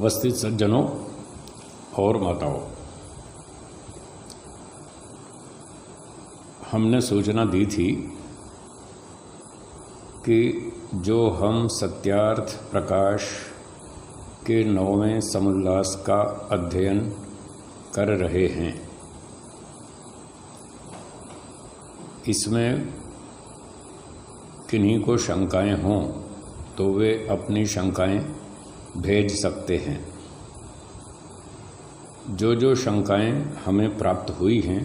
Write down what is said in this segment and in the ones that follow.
उपस्थित सज्जनों और माताओं, हमने सूचना दी थी कि जो हम सत्यार्थ प्रकाश के 9वें समुल्लास का अध्ययन कर रहे हैं, इसमें किन्हीं को शंकाएं हों तो वे अपनी शंकाएं भेज सकते हैं। जो शंकाएं हमें प्राप्त हुई हैं,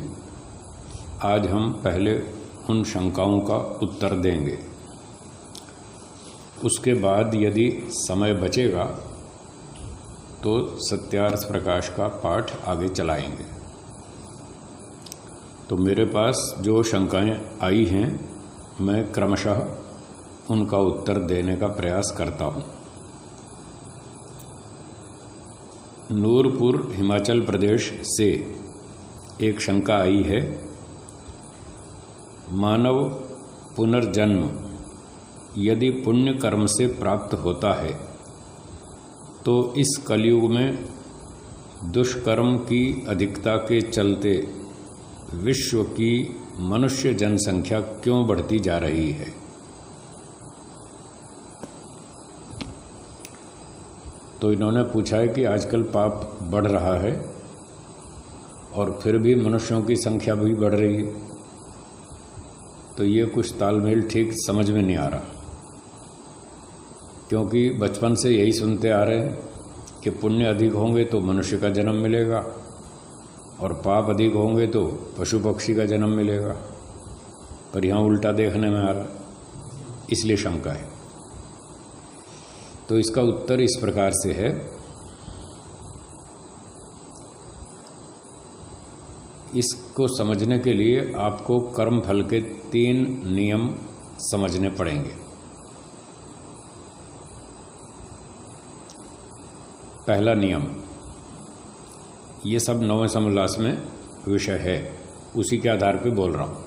आज हम पहले उन शंकाओं का उत्तर देंगे। उसके बाद यदि समय बचेगा तो सत्यार्थ प्रकाश का पाठ आगे चलाएंगे। तो मेरे पास जो शंकाएं आई हैं, मैं क्रमशः उनका उत्तर देने का प्रयास करता हूं। नूरपुर हिमाचल प्रदेश से एक शंका आई है। मानव पुनर्जन्म यदि पुण्य कर्म से प्राप्त होता है तो इस कलयुग में दुष्कर्म की अधिकता के चलते विश्व की मनुष्य जनसंख्या क्यों बढ़ती जा रही है। तो इन्होंने पूछा है कि आजकल पाप बढ़ रहा है और फिर भी मनुष्यों की संख्या भी बढ़ रही है, तो ये कुछ तालमेल ठीक समझ में नहीं आ रहा। क्योंकि बचपन से यही सुनते आ रहे हैं कि पुण्य अधिक होंगे तो मनुष्य का जन्म मिलेगा और पाप अधिक होंगे तो पशु पक्षी का जन्म मिलेगा, पर यहाँ उल्टा देखने में आ रहा, इसलिए शंका है। तो इसका उत्तर इस प्रकार से है। इसको समझने के लिए आपको कर्म फल के 3 नियम समझने पड़ेंगे। पहला नियम, ये सब 9वें समुल्लास में विषय है, उसी के आधार पर बोल रहा हूँ।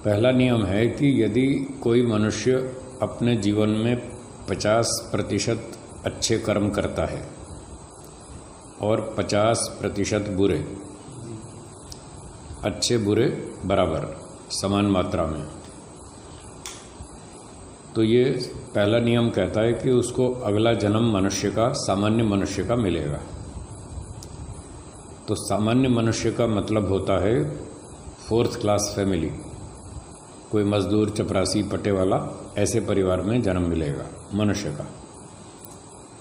पहला नियम है कि यदि कोई मनुष्य अपने जीवन में 50% अच्छे कर्म करता है और 50% बुरे, अच्छे बुरे बराबर समान मात्रा में, तो ये पहला नियम कहता है कि उसको अगला जन्म मनुष्य का, सामान्य मनुष्य का मिलेगा। तो सामान्य मनुष्य का मतलब होता है 4th क्लास फैमिली, कोई मजदूर, चपरासी, पटे वाला, ऐसे परिवार में जन्म मिलेगा मनुष्य का।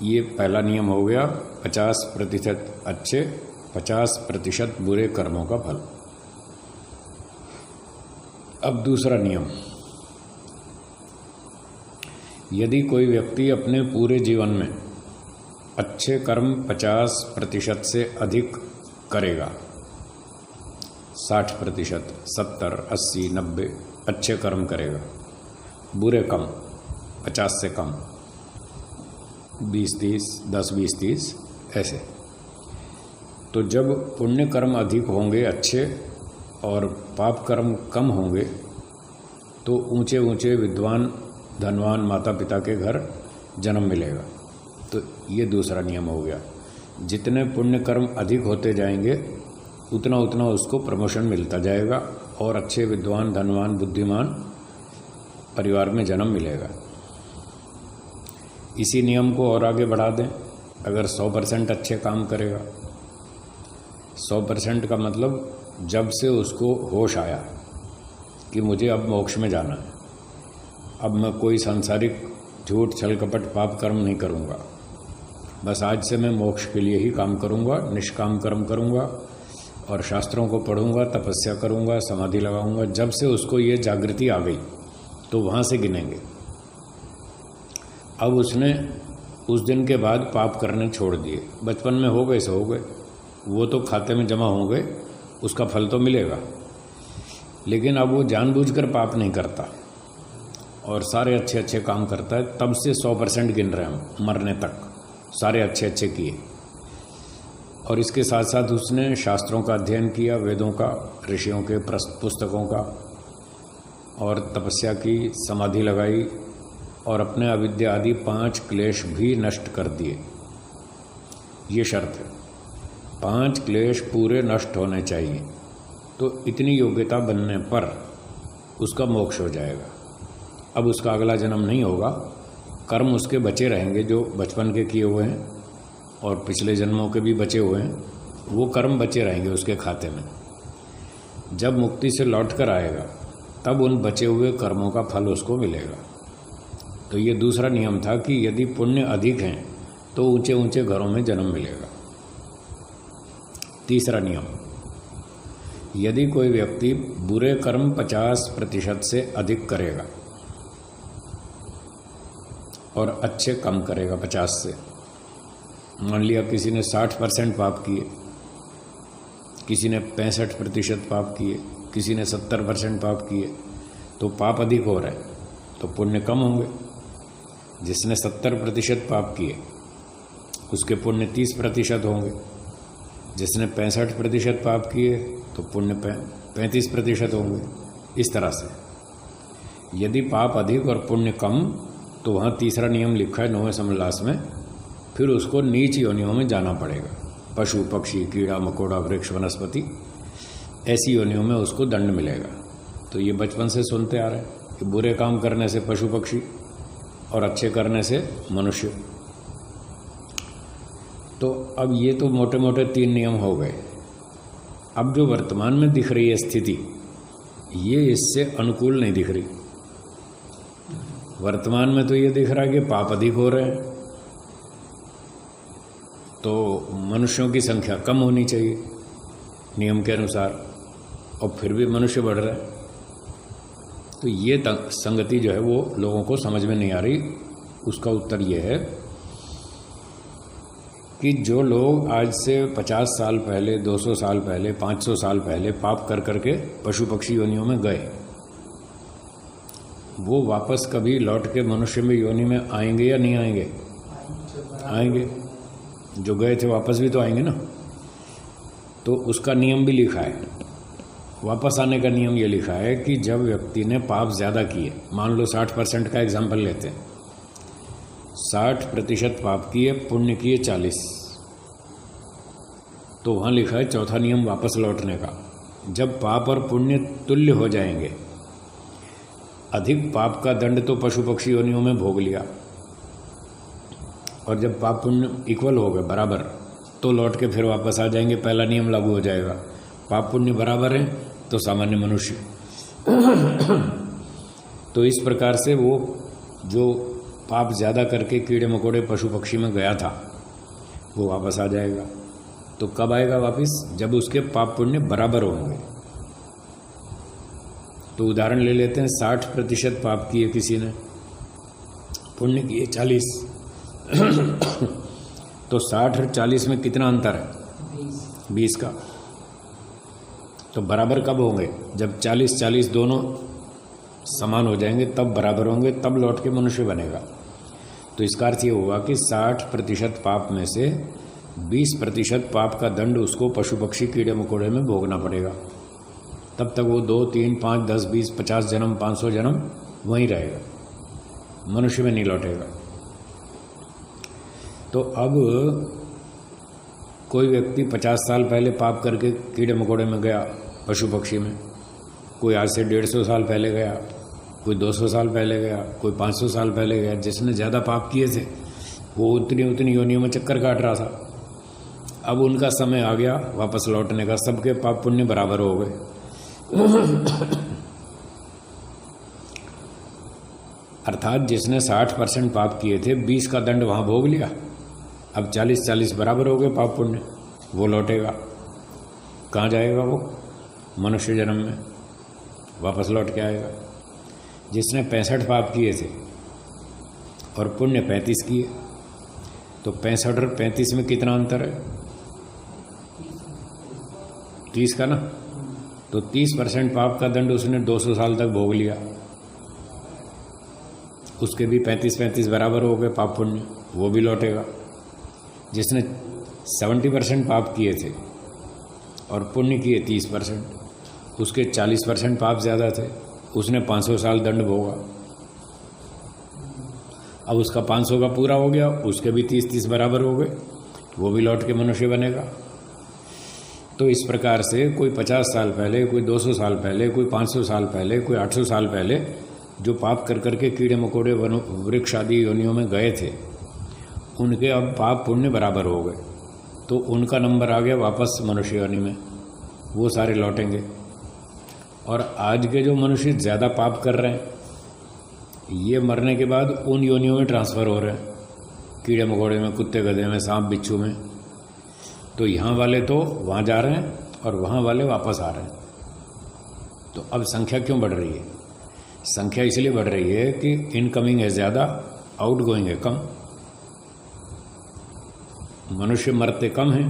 ये पहला नियम हो गया, 50% अच्छे, 50% बुरे कर्मों का फल। अब दूसरा नियम, यदि कोई व्यक्ति अपने पूरे जीवन में अच्छे कर्म 50% से अधिक करेगा, 60%, 70, 80, 90 अच्छे कर्म करेगा, बुरे कम, 50 से कम, 20-30, 10-20-30 ऐसे, तो जब पुण्य कर्म अधिक होंगे अच्छे और पाप कर्म कम होंगे तो ऊंचे ऊंचे विद्वान धनवान माता पिता के घर जन्म मिलेगा। तो ये दूसरा नियम हो गया। जितने पुण्य कर्म अधिक होते जाएंगे उतना उतना उसको प्रमोशन मिलता जाएगा और अच्छे विद्वान धनवान बुद्धिमान परिवार में जन्म मिलेगा। इसी नियम को और आगे बढ़ा दें, अगर 100% अच्छे काम करेगा, 100% का मतलब जब से उसको होश आया कि मुझे अब मोक्ष में जाना है, अब मैं कोई सांसारिक झूठ छल कपट पाप कर्म नहीं करूँगा, बस आज से मैं मोक्ष के लिए ही काम करूँगा, निष्काम कर्म करूँगा और शास्त्रों को पढ़ूँगा, तपस्या करूँगा, समाधि लगाऊँगा। जब से उसको ये जागृति आ गई तो वहाँ से गिनेंगे। अब उसने उस दिन के बाद पाप करने छोड़ दिए, बचपन में हो गए सो हो गए, वो तो खाते में जमा हो गए, उसका फल तो मिलेगा, लेकिन अब वो जानबूझकर पाप नहीं करता और सारे अच्छे अच्छे काम करता है। तब से 100% गिन रहे हम मरने तक, सारे अच्छे अच्छे किए। और इसके साथ साथ उसने शास्त्रों का अध्ययन किया, वेदों का, ऋषियों के पुस्तकों का, और तपस्या की, समाधि लगाई और अपने अविद्या आदि 5 क्लेश भी नष्ट कर दिए। ये शर्त है। 5 क्लेश पूरे नष्ट होने चाहिए, तो इतनी योग्यता बनने पर उसका मोक्ष हो जाएगा। अब उसका अगला जन्म नहीं होगा, कर्म उसके बचे रहेंगे जो बचपन के किए हुए हैं और पिछले जन्मों के भी बचे हुए हैं, वो कर्म बचे रहेंगे उसके खाते में। जब मुक्ति से लौट कर आएगा तब उन बचे हुए कर्मों का फल उसको मिलेगा। तो ये दूसरा नियम था कि यदि पुण्य अधिक हैं तो ऊंचे ऊंचे घरों में जन्म मिलेगा। तीसरा नियम, यदि कोई व्यक्ति बुरे कर्म 50% से अधिक करेगा और अच्छे कम करेगा 50 से, मान लिया किसी ने 60% पाप किए, किसी ने 65% पाप किए, किसी ने 70% पाप किए, तो पाप अधिक हो रहा है तो पुण्य कम होंगे। जिसने 70% पाप किए उसके पुण्य 30% होंगे। जिसने 65% पाप किए तो पुण्य 35% होंगे। इस तरह से यदि पाप अधिक और पुण्य कम, तो वहाँ तीसरा नियम लिखा है 9वें समोल्लास में, फिर उसको नीच योनियों में जाना पड़ेगा। पशु पक्षी कीड़ा मकोड़ा वृक्ष वनस्पति, ऐसी योनियों में उसको दंड मिलेगा। तो ये बचपन से सुनते आ रहे हैं कि बुरे काम करने से पशु पक्षी और अच्छे करने से मनुष्य। तो अब ये तो मोटे मोटे 3 नियम हो गए। अब जो वर्तमान में दिख रही है स्थिति, ये इससे अनुकूल नहीं दिख रही। वर्तमान में तो ये दिख रहा है कि पाप अधिक हो रहे हैं, तो मनुष्यों की संख्या कम होनी चाहिए नियम के अनुसार, और फिर भी मनुष्य बढ़ रहा है। तो ये संगति जो है वो लोगों को समझ में नहीं आ रही। उसका उत्तर ये है कि जो लोग आज से 50 साल पहले, 200 साल पहले, 500 साल पहले पाप कर करके पशु पक्षी योनियों में गए, वो वापस कभी लौट के मनुष्य में योनि में आएंगे या नहीं आएंगे? आएंगे। जो गए थे वापस भी तो आएंगे ना। तो उसका नियम भी लिखा है, वापस आने का नियम ये लिखा है कि जब व्यक्ति ने पाप ज़्यादा किए, मान लो 60% का एग्जाम्पल लेते हैं, 60% पाप किए, पुण्य किए 40, तो वहाँ लिखा है चौथा नियम वापस लौटने का। जब पाप और पुण्य तुल्य हो जाएंगे, अधिक पाप का दंड तो पशु पक्षी योनियों में भोग लिया, और जब पाप पुण्य इक्वल हो गए, बराबर, तो लौट के फिर वापस आ जाएंगे। पहला नियम लागू हो जाएगा। पाप पुण्य बराबर है तो सामान्य मनुष्य। तो इस प्रकार से वो जो पाप ज़्यादा करके कीड़े मकोड़े पशु पक्षी में गया था वो वापस आ जाएगा। तो कब आएगा वापस? जब उसके पाप पुण्य बराबर होंगे। तो उदाहरण ले लेते हैं, 60% पाप किए किसी ने, पुण्य किए 40, तो 60 और 40 में कितना अंतर है? 20 का। तो बराबर कब होंगे? जब 40-40 दोनों समान हो जाएंगे, तब बराबर होंगे, तब लौट के मनुष्य बनेगा। तो इसका अर्थ ये हुआ कि 60% पाप में से 20% पाप का दंड उसको पशु पक्षी कीड़े मकोड़े में भोगना पड़ेगा। तब तक वो 2, 3, 5, 10, 20, 50 जन्म, 500 जन्म वहीं रहेगा, मनुष्य में नहीं लौटेगा। तो अब कोई व्यक्ति 50 साल पहले पाप करके कीड़े मकोड़े में गया पशु पक्षी में, कोई आज से 150 साल पहले गया, कोई 200 साल पहले गया, कोई 500 साल पहले गया। जिसने ज़्यादा पाप किए थे वो उतनी योनियों में चक्कर काट रहा था। अब उनका समय आ गया वापस लौटने का, सबके पाप पुण्य बराबर हो गए। अर्थात जिसने 60% पाप किए थे, 20 का दंड वहाँ भोग लिया, अब 40-40 बराबर हो गए पाप पुण्य, वो लौटेगा। कहाँ जाएगा वो? मनुष्य जन्म में वापस लौट के आएगा। जिसने 65 पाप किए थे और पुण्य 35 किए, तो 65 और 35 में कितना अंतर है? 30 का ना। तो 30% पाप का दंड उसने 200 साल तक भोग लिया, उसके भी 35-35 बराबर हो गए पाप पुण्य, वो भी लौटेगा। जिसने 70% पाप किए थे और पुण्य किए 30%, उसके 40% पाप ज़्यादा थे, उसने 500 साल दंड भोगा। अब उसका 500 का पूरा हो गया, उसके भी 30-30 बराबर हो गए। वो भी लौट के मनुष्य बनेगा। तो इस प्रकार से कोई 50 साल पहले, कोई 200 साल पहले, कोई 500 साल पहले, कोई 800 साल पहले जो पाप कर करके कीड़े मकोड़े वृक्ष आदि योनियों में गए थे, उनके अब पाप पुण्य बराबर हो गए, तो उनका नंबर आ गया वापस मनुष्य योनि में, वो सारे लौटेंगे। और आज के जो मनुष्य ज़्यादा पाप कर रहे हैं, ये मरने के बाद उन योनियों में ट्रांसफ़र हो रहे हैं, कीड़े मकोड़े में, कुत्ते गधे में, सांप बिच्छू में। तो यहाँ वाले तो वहाँ जा रहे हैं और वहाँ वाले वापस आ रहे हैं। तो अब संख्या क्यों बढ़ रही है? संख्या इसलिए बढ़ रही है कि इनकमिंग है ज़्यादा, आउट गोइंग है कम। मनुष्य मरते कम हैं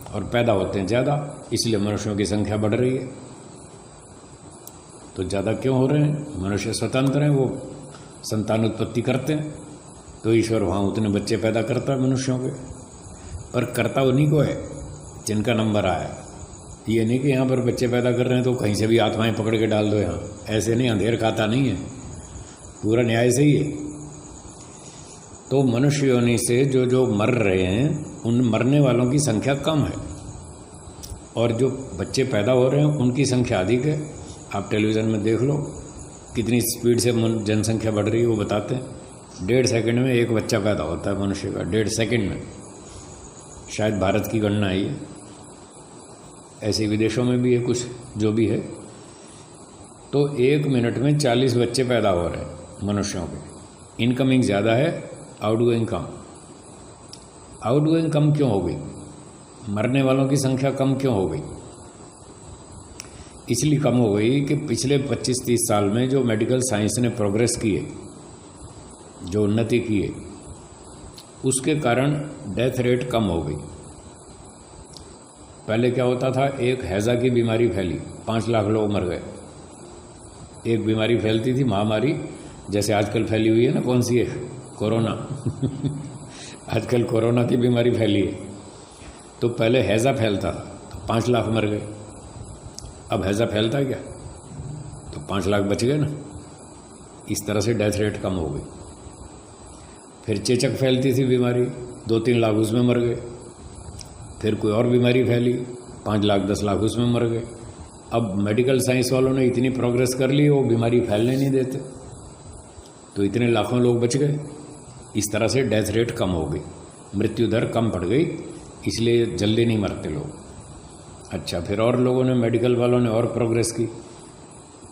और पैदा होते हैं ज़्यादा, इसलिए मनुष्यों की संख्या बढ़ रही है। तो ज़्यादा क्यों हो रहे हैं? मनुष्य स्वतंत्र हैं, वो संतान उत्पत्ति करते हैं, तो ईश्वर वहाँ उतने बच्चे पैदा करता है मनुष्यों के। पर करता उन्हीं को है जिनका नंबर आया। ये नहीं कि यहाँ पर बच्चे पैदा कर रहे हैं तो कहीं से भी आत्माएं पकड़ के डाल दो यहाँ, ऐसे नहीं, अंधेर खाता नहीं है, पूरा न्याय से ही है। तो मनुष्य योनि से जो जो मर रहे हैं, उन मरने वालों की संख्या कम है और जो बच्चे पैदा हो रहे हैं उनकी संख्या अधिक है। आप टेलीविज़न में देख लो कितनी स्पीड से जनसंख्या बढ़ रही है, वो बताते हैं 1.5 सेकंड में एक बच्चा पैदा होता है मनुष्य का, 1.5 सेकंड में। शायद भारत की गणना है ये, ऐसे विदेशों में भी है कुछ जो भी है। तो 1 मिनट में 40 बच्चे पैदा हो रहे हैं मनुष्यों के। इनकमिंग ज़्यादा है, आउटगोइंग कम। आउटगोइंग कम क्यों हो गई? मरने वालों की संख्या कम क्यों हो गई? इसलिए कम हो गई कि पिछले 25-30 साल में जो मेडिकल साइंस ने प्रोग्रेस की है, जो उन्नति की है, उसके कारण डेथ रेट कम हो गई। पहले क्या होता था, एक हैज़ा की बीमारी फैली, 5 लाख लोग मर गए। एक बीमारी फैलती थी, महामारी, जैसे आजकल फैली हुई है ना, कौन सी है, कोरोना आजकल कोरोना की बीमारी फैली है। तो पहले हैज़ा फैलता था तो 5 लाख मर गए। अब हैज़ा फैलता है क्या? तो 5 लाख बच गए ना। इस तरह से डेथ रेट कम हो गई। फिर चेचक फैलती थी बीमारी, 2-3 लाख उसमें मर गए। फिर कोई और बीमारी फैली, 5 लाख 10 लाख उसमें मर गए। अब मेडिकल साइंस वालों ने इतनी प्रोग्रेस कर ली, वो बीमारी फैलने नहीं देते, तो इतने लाखों लोग बच गए। इस तरह से डेथ रेट कम हो गई, मृत्यु दर कम पड़ गई, इसलिए जल्दी नहीं मरते लोग। अच्छा, फिर और लोगों ने, मेडिकल वालों ने और प्रोग्रेस की।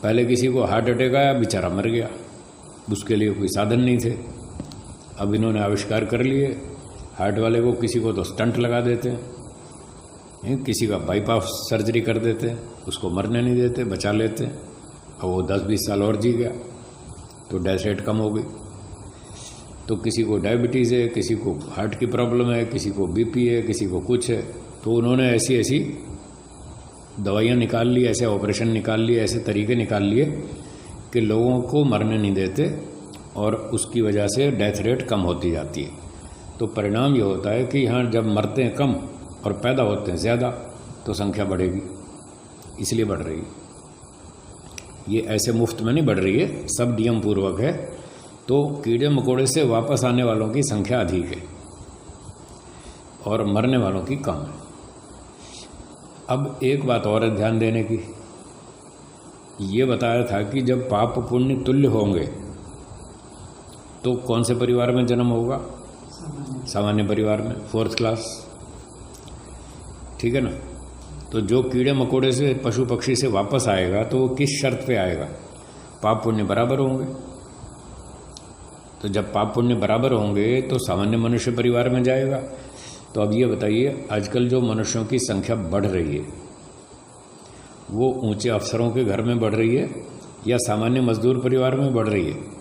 पहले किसी को हार्ट अटैक आया, बेचारा मर गया, उसके लिए कोई साधन नहीं थे। अब इन्होंने आविष्कार कर लिए, हार्ट वाले को, किसी को तो स्टंट लगा देते हैं, किसी का बाईपास सर्जरी कर देते हैं, उसको मरने नहीं देते, बचा लेते हैं। अब वो 10-20 साल और जी गया, तो डेथ रेट कम हो गई। तो किसी को डायबिटीज़ है, किसी को हार्ट की प्रॉब्लम है, किसी को बीपी है, किसी को कुछ है, तो उन्होंने ऐसी ऐसी दवाइयाँ निकाल ली, ऐसे ऑपरेशन निकाल लिए, ऐसे तरीके निकाल लिए कि लोगों को मरने नहीं देते, और उसकी वजह से डेथ रेट कम होती जाती है। तो परिणाम ये होता है कि यहाँ जब मरते हैं कम और पैदा होते हैं ज़्यादा, तो संख्या बढ़ेगी, इसलिए बढ़ रही है। ये ऐसे मुफ्त में नहीं बढ़ रही है, सब नियम पूर्वक है। तो कीड़े मकोड़े से वापस आने वालों की संख्या अधिक है और मरने वालों की कम है। अब एक बात और है ध्यान देने की, ये बताया था कि जब पाप पुण्य तुल्य होंगे तो कौन से परिवार में जन्म होगा? सामान्य परिवार में, 4th क्लास, ठीक है ना। तो जो कीड़े मकोड़े से, पशु पक्षी से वापस आएगा तो वो किस शर्त पे आएगा? पाप पुण्य बराबर होंगे। तो जब पाप पुण्य बराबर होंगे तो सामान्य मनुष्य परिवार में जाएगा। तो अब ये बताइए, आजकल जो मनुष्यों की संख्या बढ़ रही है, वो ऊंचे अफसरों के घर में बढ़ रही है या सामान्य मजदूर परिवार में बढ़ रही है?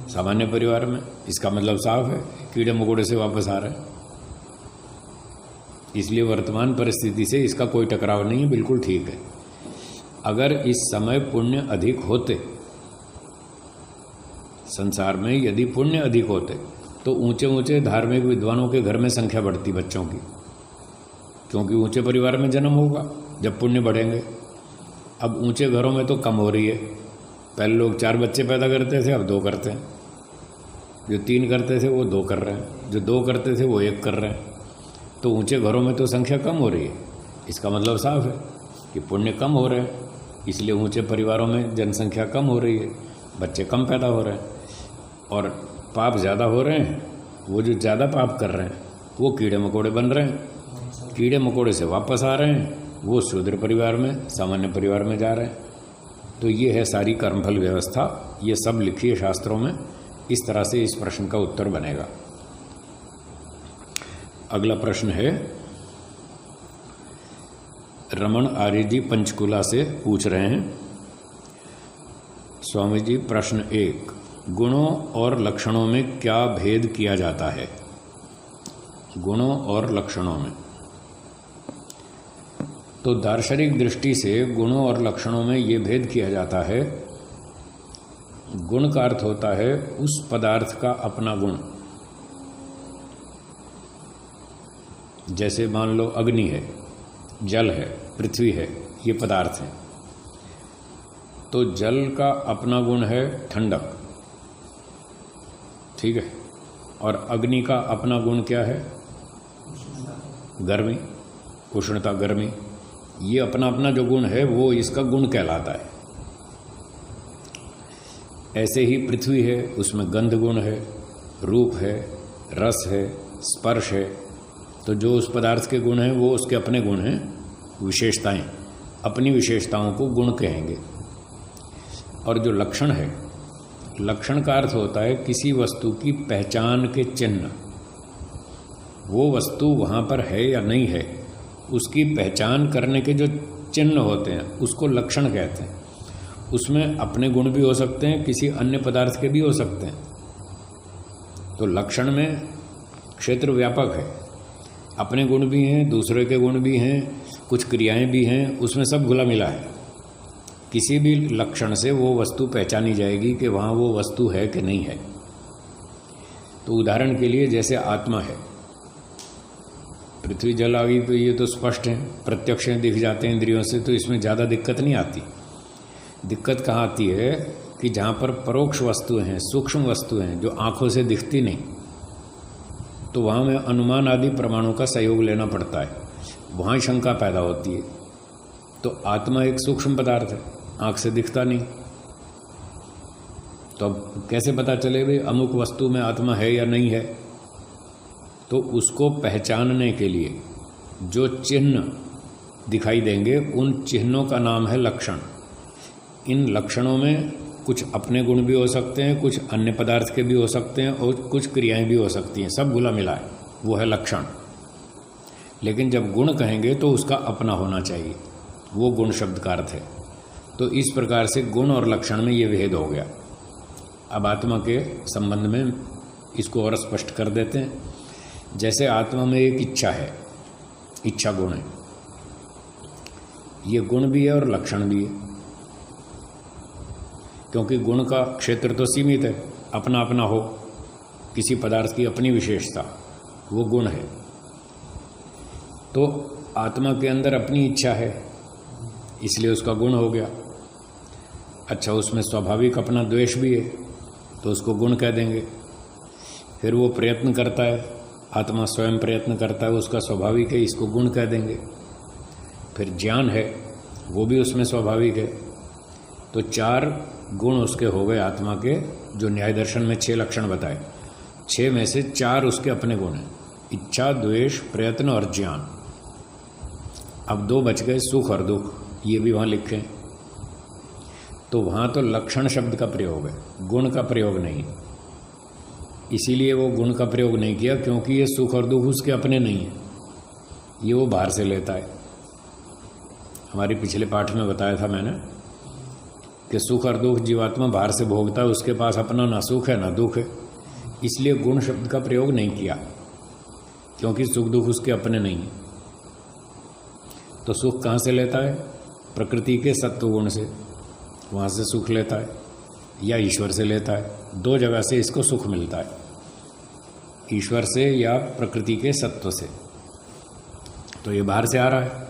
सामान्य परिवार में। इसका मतलब साफ है, कीड़े मकोड़े से वापस आ रहे हैं। इसलिए वर्तमान परिस्थिति से इसका कोई टकराव नहीं है, बिल्कुल ठीक है। अगर इस समय पुण्य अधिक होते, संसार में यदि पुण्य अधिक होते, तो ऊंचे ऊंचे धार्मिक विद्वानों के घर में संख्या बढ़ती बच्चों की, क्योंकि ऊंचे परिवार में जन्म होगा जब पुण्य बढ़ेंगे। अब ऊंचे घरों में तो कम हो रही है। पहले लोग 4 बच्चे पैदा करते थे, अब 2 करते हैं। जो 3 करते थे वो 2 कर रहे हैं, जो 2 करते थे वो 1 कर रहे हैं। तो ऊंचे घरों में तो संख्या कम हो रही है, इसका मतलब साफ है कि पुण्य कम हो रहे हैं, इसलिए ऊंचे परिवारों में जनसंख्या कम हो रही है, बच्चे कम पैदा हो रहे हैं। और पाप ज़्यादा हो रहे हैं, वो जो ज़्यादा पाप कर रहे हैं वो कीड़े मकोड़े बन रहे हैं, कीड़े मकोड़े से वापस आ रहे हैं, वो शूद्र परिवार में, सामान्य परिवार में जा रहे हैं। तो ये है सारी कर्मफल व्यवस्था, ये सब लिखी है शास्त्रों में। इस तरह से इस प्रश्न का उत्तर बनेगा। अगला प्रश्न है, रमन आर्य जी पंचकुला से पूछ रहे हैं, स्वामी जी प्रश्न 1, गुणों और लक्षणों में क्या भेद किया जाता है? गुणों और लक्षणों में तो दार्शनिक दृष्टि से गुणों और लक्षणों में ये भेद किया जाता है। गुण का अर्थ होता है उस पदार्थ का अपना गुण। जैसे मान लो अग्नि है, जल है, पृथ्वी है, ये पदार्थ हैं। तो जल का अपना गुण है ठंडक, ठीक है, और अग्नि का अपना गुण क्या है? गर्मी, उष्णता, गर्मी। ये अपना अपना जो गुण है वो इसका गुण कहलाता है। ऐसे ही पृथ्वी है, उसमें गंध गुण है, रूप है, रस है, स्पर्श है। तो जो उस पदार्थ के गुण हैं वो उसके अपने गुण हैं, विशेषताएं, अपनी विशेषताओं को गुण कहेंगे। और जो लक्षण है, लक्षण का अर्थ होता है किसी वस्तु की पहचान के चिन्ह। वो वस्तु वहाँ पर है या नहीं है, उसकी पहचान करने के जो चिन्ह होते हैं उसको लक्षण कहते हैं। उसमें अपने गुण भी हो सकते हैं, किसी अन्य पदार्थ के भी हो सकते हैं। तो लक्षण में क्षेत्र व्यापक है, अपने गुण भी हैं, दूसरे के गुण भी हैं, कुछ क्रियाएं भी हैं, उसमें सब घुला मिला है। किसी भी लक्षण से वो वस्तु पहचानी जाएगी कि वहाँ वो वस्तु है कि नहीं है। तो उदाहरण के लिए जैसे आत्मा है, पृथ्वी जल आगी, तो ये तो स्पष्ट है, प्रत्यक्ष दिख जाते हैं इंद्रियों से, तो इसमें ज़्यादा दिक्कत नहीं आती। दिक्कत कहाँ आती है कि जहाँ पर परोक्ष वस्तुएं हैं, सूक्ष्म वस्तुएं हैं जो आँखों से दिखती नहीं, तो वहाँ में अनुमान आदि प्रमाणों का सहयोग लेना पड़ता है, वहाँ शंका पैदा होती है। तो आत्मा एक सूक्ष्म पदार्थ है, आँख से दिखता नहीं, तो अब कैसे पता चले भाई अमुक वस्तु में आत्मा है या नहीं है? तो उसको पहचानने के लिए जो चिन्ह दिखाई देंगे उन चिन्हों का नाम है लक्षण। इन लक्षणों में कुछ अपने गुण भी हो सकते हैं, कुछ अन्य पदार्थ के भी हो सकते हैं, और कुछ क्रियाएं भी हो सकती हैं, सब घुला मिला है, वो है लक्षण। लेकिन जब गुण कहेंगे तो उसका अपना होना चाहिए, वो गुण शब्द का अर्थ है। तो इस प्रकार से गुण और लक्षण में ये भेद हो गया। अब आत्मा के संबंध में इसको और स्पष्ट कर देते हैं। जैसे आत्मा में एक इच्छा है, इच्छा गुण है, ये गुण भी है और लक्षण भी है, क्योंकि गुण का क्षेत्र तो सीमित है, अपना अपना हो, किसी पदार्थ की अपनी विशेषता, वो गुण है। तो आत्मा के अंदर अपनी इच्छा है, इसलिए उसका गुण हो गया। अच्छा, उसमें स्वाभाविक अपना द्वेष भी है, तो उसको गुण कह देंगे। फिर वो प्रयत्न करता है, आत्मा स्वयं प्रयत्न करता है, उसका स्वाभाविक है, इसको गुण कह देंगे। फिर ज्ञान है, वो भी उसमें स्वाभाविक है। तो 4 गुण उसके हो गए आत्मा के, जो न्याय दर्शन में 6 लक्षण बताए। 6 में से 4 उसके अपने गुण हैं, इच्छा, द्वेष, प्रयत्न और ज्ञान। अब 2 बच गए, सुख और दुख, ये भी वहाँ लिखे। तो वहाँ तो लक्षण शब्द का प्रयोग है, गुण का प्रयोग नहीं। इसीलिए वो गुण का प्रयोग नहीं किया, क्योंकि ये सुख और दुख उसके अपने नहीं है, ये वो बाहर से लेता है। हमारे पिछले पाठ में बताया था मैंने कि सुख और दुख जीवात्मा बाहर से भोगता है, उसके पास अपना ना सुख है ना दुख है। इसलिए गुण शब्द का प्रयोग नहीं किया, क्योंकि सुख दुख उसके अपने नहीं है। तो सुख कहाँ से लेता है? प्रकृति के सत्व गुण से, वहाँ से सुख लेता है, या ईश्वर से लेता है। 2 जगह से इसको सुख मिलता है, ईश्वर से या प्रकृति के सत्व से। तो ये बाहर से आ रहा है।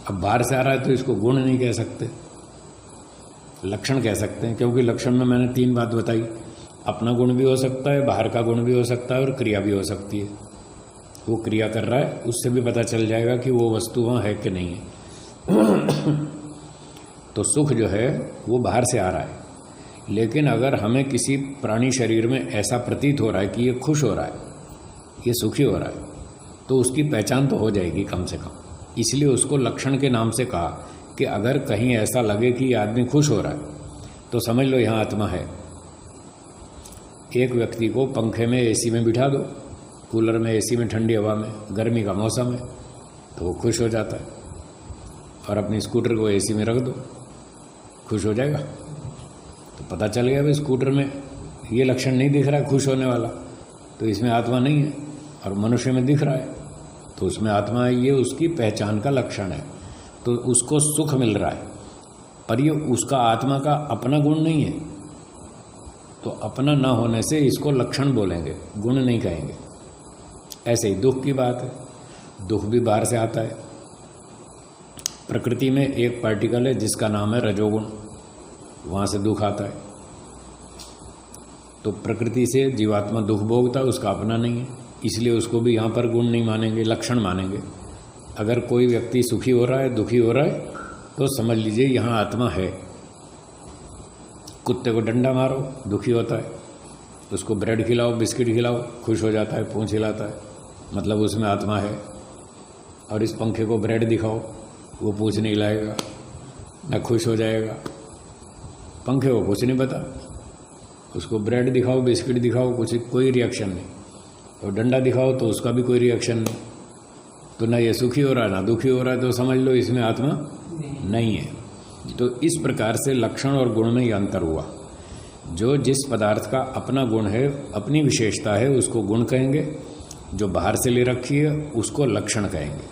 अब बाहर से आ रहा है तो इसको गुण नहीं कह सकते, लक्षण कह सकते हैं, क्योंकि लक्षण में मैंने 3 बात बताई, अपना गुण भी हो सकता है, बाहर का गुण भी हो सकता है, और क्रिया भी हो सकती है। वो क्रिया कर रहा है, उससे भी पता चल जाएगा कि वो वस्तु वहाँ है कि नहीं है। तो सुख जो है वो बाहर से आ रहा है, लेकिन अगर हमें किसी प्राणी शरीर में ऐसा प्रतीत हो रहा है कि ये खुश हो रहा है, ये सुखी हो रहा है, तो उसकी पहचान तो हो जाएगी कम से कम। इसलिए उसको लक्षण के नाम से कहा कि अगर कहीं ऐसा लगे कि ये आदमी खुश हो रहा है तो समझ लो यहाँ आत्मा है। एक व्यक्ति को पंखे में, एसी में बिठा दो, कूलर में, एसी में, ठंडी हवा में, गर्मी का मौसम है, तो वो खुश हो जाता है। और अपनी स्कूटर को एसी में रख दो, खुश हो जाएगा। तो पता चल गया भाई स्कूटर में ये लक्षण नहीं दिख रहा है खुश होने वाला, तो इसमें आत्मा नहीं है। और मनुष्य में दिख रहा है तो उसमें आत्मा है, ये उसकी पहचान का लक्षण है। तो उसको सुख मिल रहा है, पर ये उसका आत्मा का अपना गुण नहीं है। तो अपना ना होने से इसको लक्षण बोलेंगे, गुण नहीं कहेंगे। ऐसे ही दुख की बात है, दुख भी बाहर से आता है। प्रकृति में एक पार्टिकल है जिसका नाम है रजोगुण, वहाँ से दुख आता है। तो प्रकृति से जीवात्मा दुख भोगता है, उसका अपना नहीं है, इसलिए उसको भी यहाँ पर गुण नहीं मानेंगे, लक्षण मानेंगे। अगर कोई व्यक्ति सुखी हो रहा है, दुखी हो रहा है, तो समझ लीजिए यहाँ आत्मा है। कुत्ते को डंडा मारो, दुखी होता है, उसको ब्रेड खिलाओ, बिस्किट खिलाओ, खुश हो जाता है, पूंछ हिलाता है, मतलब उसमें आत्मा है। और इस पंखे को ब्रेड दिखाओ, वो पूंछ नहीं हिलाएगा, न खुश हो जाएगा। पंखे को कुछ नहीं पता, उसको ब्रेड दिखाओ, बिस्किट दिखाओ, कुछ कोई रिएक्शन नहीं। और डंडा दिखाओ तो उसका भी कोई रिएक्शन नहीं। तो ना ये सुखी हो रहा है ना दुखी हो रहा है, तो समझ लो इसमें आत्मा नहीं है। तो इस प्रकार से लक्षण और गुण में ये अंतर हुआ। जो जिस पदार्थ का अपना गुण है, अपनी विशेषता है, उसको गुण कहेंगे। जो बाहर से ले रखी है उसको लक्षण कहेंगे।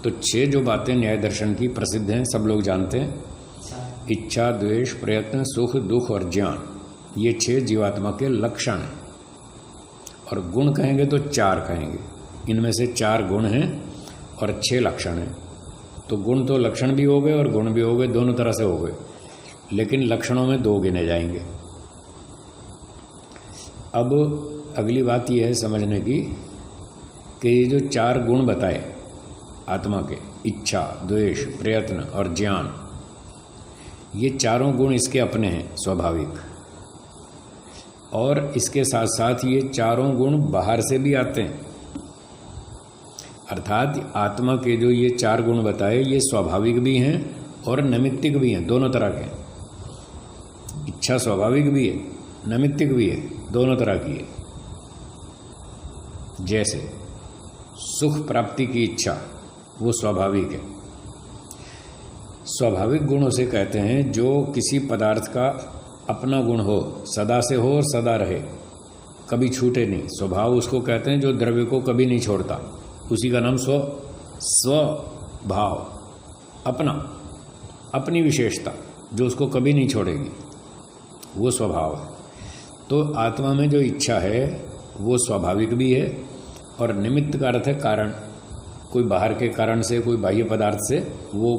तो 6 जो बातें न्याय दर्शन की प्रसिद्ध हैं, सब लोग जानते हैं। इच्छा, द्वेष, प्रयत्न, सुख, दुख और ज्ञान, ये 6 जीवात्मा के लक्षण हैं। और गुण कहेंगे तो 4 कहेंगे। इनमें से 4 गुण हैं और 6 लक्षण हैं। तो गुण तो लक्षण भी हो गए और गुण भी हो गए, दोनों तरह से हो गए। लेकिन लक्षणों में 2 गिने जाएंगे। अब अगली बात यह है समझने की कि ये जो 4 गुण बताए आत्मा के, इच्छा, द्वेष, प्रयत्न और ज्ञान, ये चारों गुण इसके अपने हैं स्वाभाविक। और इसके साथ साथ ये चारों गुण बाहर से भी आते हैं। अर्थात आत्मा के जो ये 4 गुण बताए, ये स्वाभाविक भी हैं और नैमित्तिक भी हैं, दोनों तरह के। इच्छा स्वाभाविक भी है, नैमित्तिक भी है, दोनों तरह की है। जैसे सुख प्राप्ति की इच्छा, वो स्वाभाविक है। स्वाभाविक गुणों से कहते हैं जो किसी पदार्थ का अपना गुण हो, सदा से हो और सदा रहे, कभी छूटे नहीं। स्वभाव उसको कहते हैं जो द्रव्य को कभी नहीं छोड़ता, उसी का नाम स्वभाव, अपना, अपनी विशेषता जो उसको कभी नहीं छोड़ेगी, वो स्वभाव है। तो आत्मा में जो इच्छा है वो स्वाभाविक भी है और निमित्त का अर्थ है कारण। कोई बाहर के कारण से, कोई बाह्य पदार्थ से वो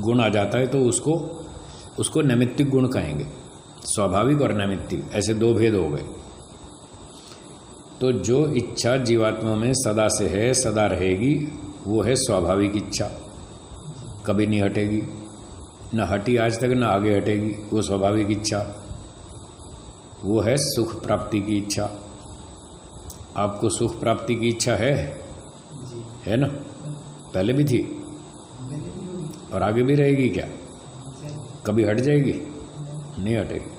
गुण आ जाता है तो उसको नैमित्तिक गुण कहेंगे। स्वाभाविक और नैमित्तिक, ऐसे 2 भेद हो गए। तो जो इच्छा जीवात्मा में सदा से है, सदा रहेगी, वो है स्वाभाविक इच्छा, कभी नहीं हटेगी, न हटी आज तक, न आगे हटेगी, वो स्वाभाविक इच्छा। वो है सुख प्राप्ति की इच्छा। आपको सुख प्राप्ति की इच्छा है ना? पहले भी थी और आगे भी रहेगी क्या? कभी हट जाएगी? नहीं हटेगी।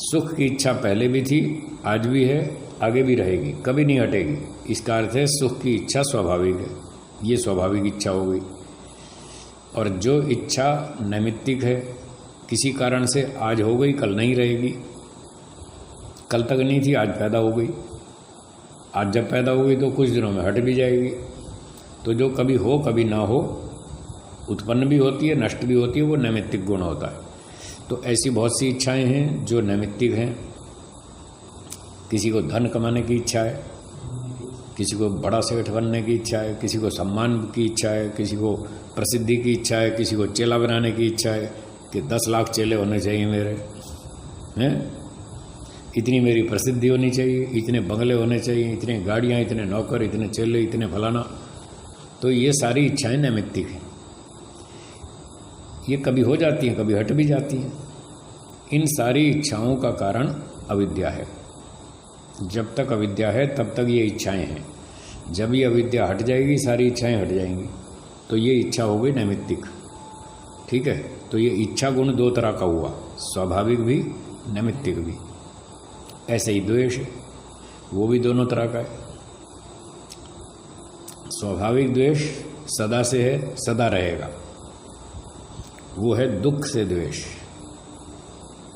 सुख की इच्छा पहले भी थी, आज भी है, आगे भी रहेगी, कभी नहीं हटेगी। इसका अर्थ है सुख की इच्छा स्वाभाविक है, ये स्वाभाविक इच्छा हो गई। और जो इच्छा नैमित्तिक है, किसी कारण से आज हो गई, कल नहीं रहेगी, कल तक नहीं थी, आज पैदा हो गई, आज जब पैदा हो गई तो कुछ दिनों में हट भी जाएगी। तो जो कभी हो कभी ना हो, उत्पन्न भी होती है, नष्ट भी होती है, वो नैमित्तिक गुण होता है। तो ऐसी बहुत सी इच्छाएं हैं जो नैमित्तिक हैं। किसी को धन कमाने की इच्छा है, किसी को बड़ा सेठ बनने की इच्छा है, किसी को सम्मान की इच्छा है, किसी को प्रसिद्धि की इच्छा है, किसी को चेला बनाने की इच्छा है कि 10 लाख चेले होने चाहिए मेरे, हैं। इतनी मेरी प्रसिद्धि होनी चाहिए, इतने बंगले होने चाहिए, इतने गाड़ियाँ, इतने नौकर, इतने चेले, इतने फलाना। तो ये सारी इच्छाएं नैमित्तिक हैं। ये कभी हो जाती हैं, कभी हट भी जाती हैं। इन सारी इच्छाओं का कारण अविद्या है। जब तक अविद्या है तब तक ये इच्छाएं हैं। जब ये अविद्या हट जाएगी सारी इच्छाएं हट जाएंगी, तो ये इच्छा हो गई नैमित्तिक। ठीक है, तो ये इच्छा गुण दो तरह का हुआ, स्वाभाविक भी नैमित्तिक भी। ऐसे ही द्वेष है, वो भी दोनों तरह का है। स्वाभाविक द्वेष सदा से है, सदा रहेगा, वो है दुख से द्वेष।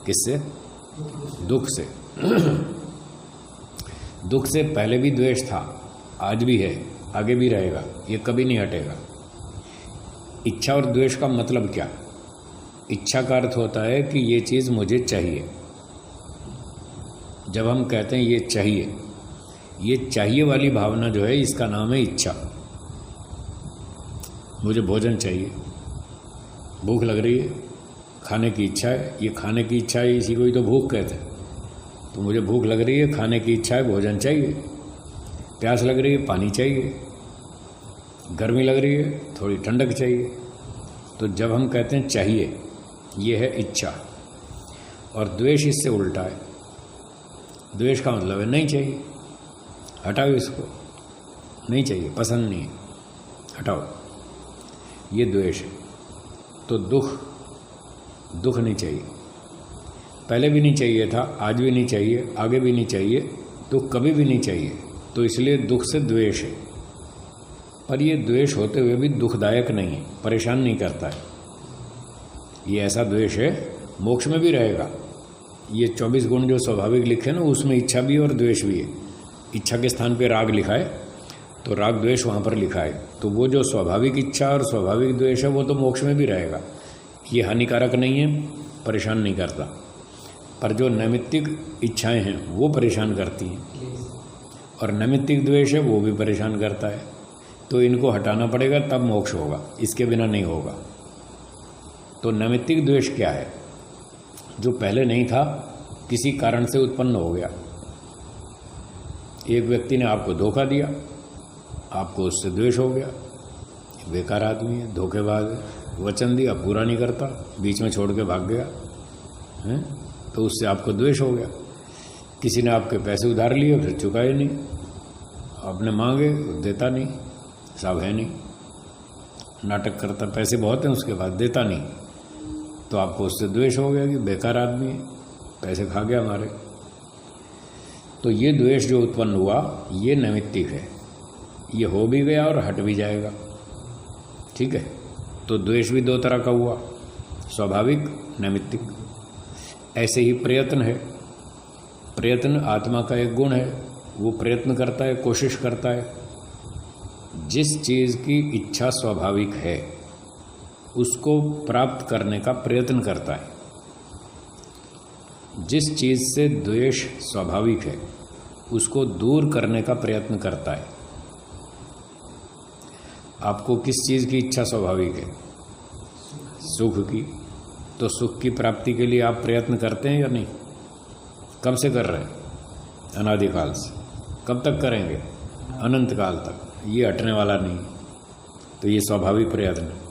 किससे? दुख से। दुख से पहले भी द्वेष था, आज भी है, आगे भी रहेगा, ये कभी नहीं हटेगा। इच्छा और द्वेष का मतलब क्या? इच्छा का अर्थ होता है कि ये चीज़ मुझे चाहिए। जब हम कहते हैं ये चाहिए वाली भावना जो है, इसका नाम है इच्छा। मुझे भोजन चाहिए, भूख लग रही है, खाने की इच्छा है। ये खाने की इच्छा है, इसी को ही तो भूख कहते हैं। तो मुझे भूख लग रही है, खाने की इच्छा है, भोजन चाहिए। प्यास लग रही है, पानी चाहिए। गर्मी लग रही है, थोड़ी ठंडक चाहिए। तो जब हम कहते हैं चाहिए, ये है इच्छा। और द्वेष इससे उल्टा है। द्वेष का मतलब है नहीं चाहिए, हटाओ इसको, नहीं चाहिए, पसंद नहीं है, हटाओ, ये द्वेष है। तो दुख नहीं चाहिए, पहले भी नहीं चाहिए था, आज भी नहीं चाहिए, आगे भी नहीं चाहिए, दुख कभी भी नहीं चाहिए। तो इसलिए दुख से द्वेष है। पर ये द्वेष होते हुए भी दुखदायक नहीं है, परेशान नहीं करता है। ये ऐसा द्वेष है, मोक्ष में भी रहेगा। ये 24 गुण जो स्वाभाविक लिखे ना, उसमें इच्छा भी और द्वेष भी है। इच्छा के स्थान पे राग लिखा है, तो राग द्वेष वहाँ पर लिखा है। तो वो जो स्वाभाविक इच्छा और स्वाभाविक द्वेष है, वो तो मोक्ष में भी रहेगा। ये हानिकारक नहीं है, परेशान नहीं करता। पर जो नैमित्तिक इच्छाएं हैं वो परेशान करती हैं, और नैमित्तिक द्वेष है वो भी परेशान करता है। तो इनको हटाना पड़ेगा, तब मोक्ष होगा, इसके बिना नहीं होगा। तो नैमित्तिक द्वेष क्या है? जो पहले नहीं था, किसी कारण से उत्पन्न हो गया। एक व्यक्ति ने आपको धोखा दिया, आपको उससे द्वेष हो गया, बेकार आदमी है, धोखेबाज है, वचन दिया पूरा नहीं करता, बीच में छोड़ के भाग गया है, तो उससे आपको द्वेष हो गया। किसी ने आपके पैसे उधार लिए, फिर चुकाए नहीं, आपने मांगे देता नहीं, साहब है नहीं, नाटक करता, पैसे बहुत हैं उसके बाद देता नहीं, तो आपको उससे द्वेष हो गया कि बेकार आदमी है, पैसे खा गया हमारे। तो ये द्वेष जो उत्पन्न हुआ, ये नैमित्तिक है। ये हो भी गया और हट भी जाएगा। ठीक है, तो द्वेष भी दो तरह का हुआ, स्वाभाविक, नैमित्तिक। ऐसे ही प्रयत्न है। प्रयत्न आत्मा का एक गुण है, वो प्रयत्न करता है, कोशिश करता है। जिस चीज़ की इच्छा स्वाभाविक है उसको प्राप्त करने का प्रयत्न करता है। जिस चीज़ से द्वेष स्वाभाविक है उसको दूर करने का प्रयत्न करता है। आपको किस चीज़ की इच्छा स्वाभाविक है? सुख की। तो सुख की प्राप्ति के लिए आप प्रयत्न करते हैं या नहीं? कब से कर रहे हैं? अनादिकाल से। कब तक करेंगे? अनंत काल तक। ये हटने वाला नहीं। तो ये स्वाभाविक प्रयत्न है।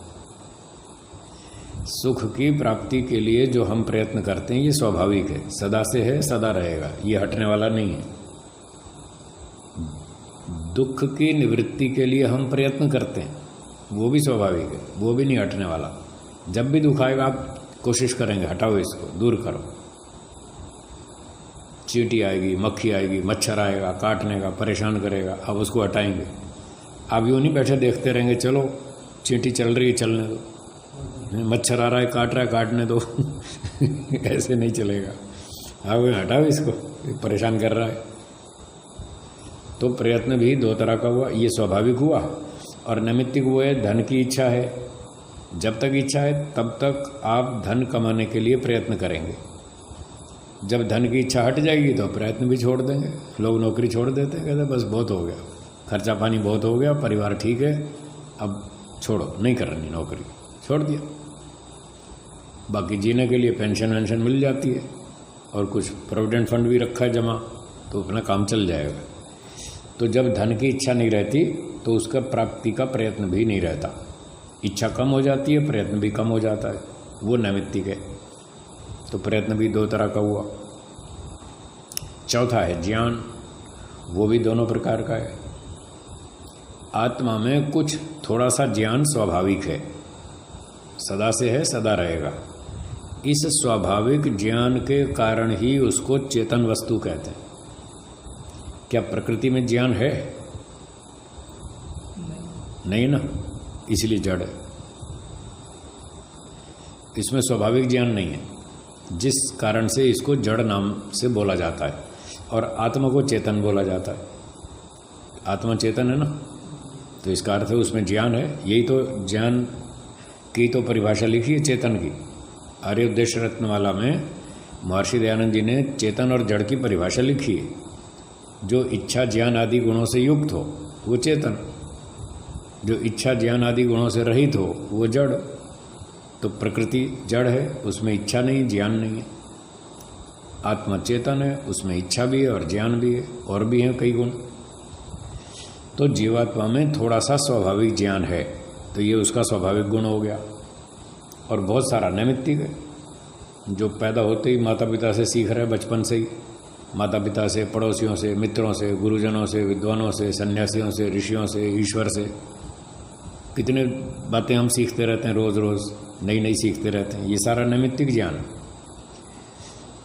सुख की प्राप्ति के लिए जो हम प्रयत्न करते हैं ये स्वाभाविक है, सदा से है, सदा रहेगा, ये हटने वाला नहीं है। दुख की निवृत्ति के लिए हम प्रयत्न करते हैं, वो भी स्वाभाविक है, वो भी नहीं हटने वाला। जब भी दुख आएगा आप कोशिश करेंगे हटाओ इसको, दूर करो। चींटी आएगी, मक्खी आएगी, मच्छर आएगा, काटने का, परेशान करेगा, आप उसको हटाएंगे। आप यूँ नहीं बैठे देखते रहेंगे, चलो चींटी चल रही है चलने दो, मच्छर आ रहा है काट रहा है काटने दो ऐसे नहीं चलेगा। आप हटाओ इसको, परेशान कर रहा है। तो प्रयत्न भी दो तरह का हुआ, ये स्वाभाविक हुआ और नैमित्तिक हुआ है। धन की इच्छा है, जब तक इच्छा है तब तक आप धन कमाने के लिए प्रयत्न करेंगे। जब धन की इच्छा हट जाएगी तो प्रयत्न भी छोड़ देंगे। लोग नौकरी छोड़ देते हैं, कहते बस बहुत हो गया, खर्चा पानी बहुत हो गया, परिवार ठीक है, अब छोड़ो, नहीं करनी नौकरी, छोड़ दिया। बाकी जीने के लिए पेंशन वेंशन मिल जाती है, और कुछ प्रोविडेंट फंड भी रखा है जमा, तो अपना काम चल जाएगा। तो जब धन की इच्छा नहीं रहती तो उसका प्राप्ति का प्रयत्न भी नहीं रहता। इच्छा कम हो जाती है, प्रयत्न भी कम हो जाता है, वो नैमित्तिक है। तो प्रयत्न भी दो तरह का हुआ। चौथा है ज्ञान, वो भी दोनों प्रकार का है। आत्मा में कुछ थोड़ा सा ज्ञान स्वाभाविक है, सदा से है, सदा रहेगा। इस स्वाभाविक ज्ञान के कारण ही उसको चेतन वस्तु कहते हैं। क्या प्रकृति में ज्ञान है? नहीं ना, इसलिए जड़ है। इसमें स्वाभाविक ज्ञान नहीं है, जिस कारण से इसको जड़ नाम से बोला जाता है, और आत्मा को चेतन बोला जाता है। आत्मा चेतन है ना, तो इसका अर्थ है उसमें ज्ञान है। यही तो ज्ञान की तो परिभाषा लिखी है चेतन की। आर्य उद्देश्य रत्नमाला में महर्षि दयानंद जी ने चेतन और जड़ की परिभाषा लिखी है। जो इच्छा ज्ञान आदि गुणों से युक्त हो वो चेतन, जो इच्छा ज्ञान आदि गुणों से रहित हो वो जड़। तो प्रकृति जड़ है, उसमें इच्छा नहीं, ज्ञान नहीं है। आत्मा चेतन है, उसमें इच्छा भी है और ज्ञान भी है, और भी हैं कई गुण। तो जीवात्मा में थोड़ा सा स्वाभाविक ज्ञान है, तो ये उसका स्वाभाविक गुण हो गया। और बहुत सारा नैमित्तिक है, जो पैदा होते ही माता पिता से सीख रहे बचपन से ही, माता पिता से, पड़ोसियों से, मित्रों से, गुरुजनों से, विद्वानों से, सन्यासियों से, ऋषियों से, ईश्वर से। कितने बातें हम सीखते रहते हैं, रोज़ रोज़ नई नई सीखते रहते हैं। ये सारा नैमित्तिक ज्ञान।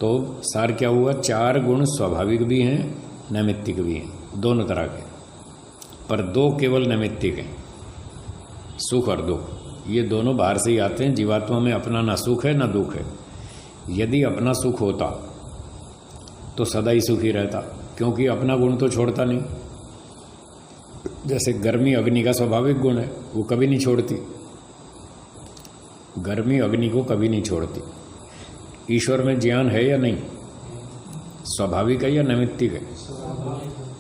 तो सार क्या हुआ? 4 गुण स्वाभाविक भी हैं, नैमित्तिक भी हैं, दोनों तरह के। पर 2 केवल नैमित्तिक हैं, सुख और दुख। ये दोनों बाहर से ही आते हैं। जीवात्मा में अपना ना सुख है ना दुख है। यदि अपना सुख होता तो सदा ही सुखी रहता, क्योंकि अपना गुण तो छोड़ता नहीं। जैसे गर्मी अग्नि का स्वाभाविक गुण है, वो कभी नहीं छोड़ती। गर्मी अग्नि को कभी नहीं छोड़ती। ईश्वर में ज्ञान है या नहीं? स्वाभाविक है या नैमित्तिक है?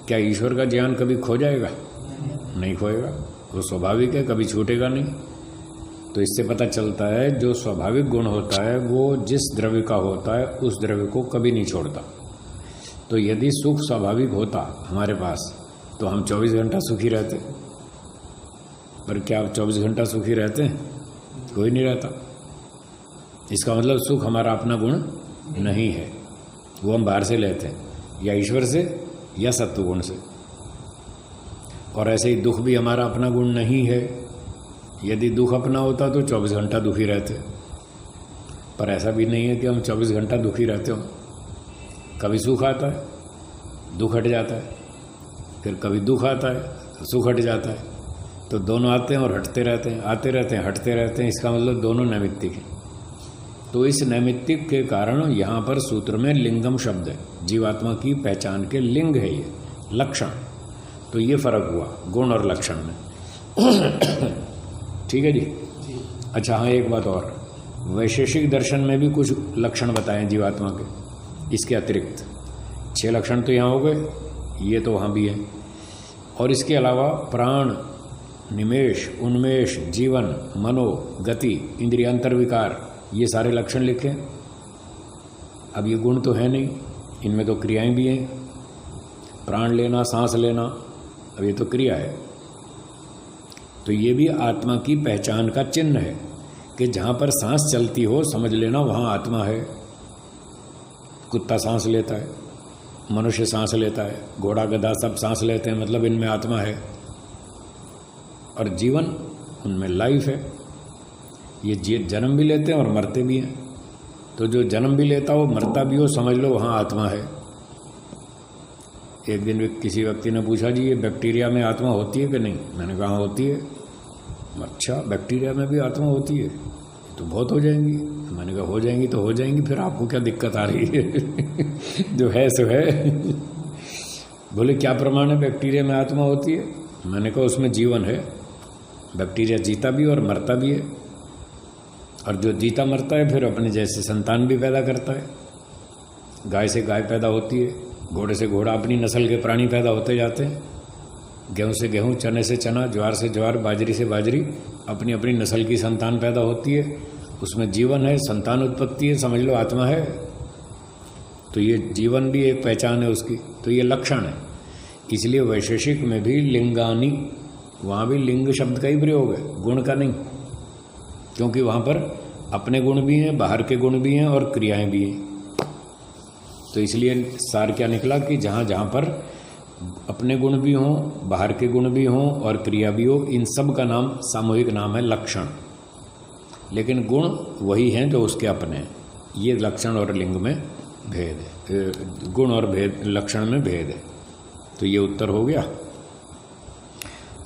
क्या ईश्वर का ज्ञान कभी खो जाएगा? नहीं खोएगा, वो स्वाभाविक है, कभी छूटेगा नहीं। तो इससे पता चलता है जो स्वाभाविक गुण होता है वो जिस द्रव्य का होता है उस द्रव्य को कभी नहीं छोड़ता। तो यदि सुख स्वाभाविक होता हमारे पास तो हम 24 घंटा सुखी रहते। पर क्या आप 24 घंटा सुखी रहते हैं? कोई नहीं रहता। इसका मतलब सुख हमारा अपना गुण नहीं है, वो हम बाहर से लेते हैं, या ईश्वर से या सत्व गुण से। और ऐसे ही दुख भी हमारा अपना गुण नहीं है। यदि दुख अपना होता तो 24 घंटा दुखी रहते। पर ऐसा भी नहीं है कि हम 24 घंटा दुखी रहते हो। कभी सुख आता है, दुख हट जाता है, फिर कभी दुख आता है, सुख हट जाता है। तो दोनों आते हैं और हटते रहते हैं, आते रहते हैं, हटते रहते हैं। इसका मतलब दोनों नैमित्तिक हैं। तो इस नैमित्तिक के कारण यहाँ पर सूत्र में लिंगम शब्द है, जीवात्मा की पहचान के लिंग है ये, लक्षण। तो ये फर्क हुआ गुण और लक्षण में। ठीक है जी। अच्छा हाँ, एक बात और, वैशेषिक दर्शन में भी कुछ लक्षण बताए जीवात्मा के, इसके अतिरिक्त 6 लक्षण तो यहाँ हो गए, ये तो वहाँ भी है। और इसके अलावा प्राण, निमेष, उन्मेष, जीवन, मनो, गति, इंद्रियांतर विकार, ये सारे लक्षण लिखे। अब ये गुण तो है नहीं, इनमें तो क्रियाएं भी हैं। प्राण लेना, सांस लेना, अब ये तो क्रिया है। तो ये भी आत्मा की पहचान का चिन्ह है कि जहाँ पर सांस चलती हो समझ लेना वहाँ आत्मा है। कुत्ता सांस लेता है, मनुष्य सांस लेता है, घोड़ा गधा सब सांस लेते हैं, मतलब इनमें आत्मा है। और जीवन, उनमें लाइफ है। ये जन्म भी लेते हैं और मरते भी हैं। तो जो जन्म भी लेता हो, मरता भी हो, समझ लो वहाँ आत्मा है। एक दिन किसी व्यक्ति ने पूछा, जी ये बैक्टीरिया में आत्मा होती है कि नहीं? मैंने कहा होती है। अच्छा, बैक्टीरिया में भी आत्मा होती है? तो बहुत हो जाएंगी। मैंने कहा हो जाएंगी तो हो जाएंगी, फिर आपको क्या दिक्कत आ रही है? जो है सो है। बोले क्या प्रमाण है बैक्टीरिया में आत्मा होती है? मैंने कहा उसमें जीवन है। बैक्टीरिया जीता भी और मरता भी है, और जो जीता मरता है फिर अपने जैसे संतान भी पैदा करता है। गाय से गाय पैदा होती है, घोड़े से घोड़ा, अपनी नस्ल के प्राणी पैदा होते जाते हैं। गेहूँ से गेहूँ, चने से चना, ज्वार से ज्वार, बाजरी से बाजरी, अपनी अपनी नस्ल की संतान पैदा होती है। उसमें जीवन है, संतान उत्पत्ति है, समझ लो आत्मा है। तो ये जीवन भी एक पहचान है उसकी, तो ये लक्षण है। इसलिए वैशेषिक में भी लिंगानी, वहाँ भी लिंग शब्द का ही प्रयोग है, गुण का नहीं, क्योंकि वहाँ पर अपने गुण भी हैं, बाहर के गुण भी हैं और क्रियाएं भी हैं। तो इसलिए सार क्या निकला कि जहाँ जहाँ पर अपने गुण भी हों, बाहर के गुण भी हों और क्रिया भी हो, इन सब का नाम सामूहिक नाम है लक्षण। लेकिन गुण वही हैं जो उसके अपने हैं। ये लक्षण और लिंग में भेद है, गुण और भेद लक्षण में भेद है। तो ये उत्तर हो गया।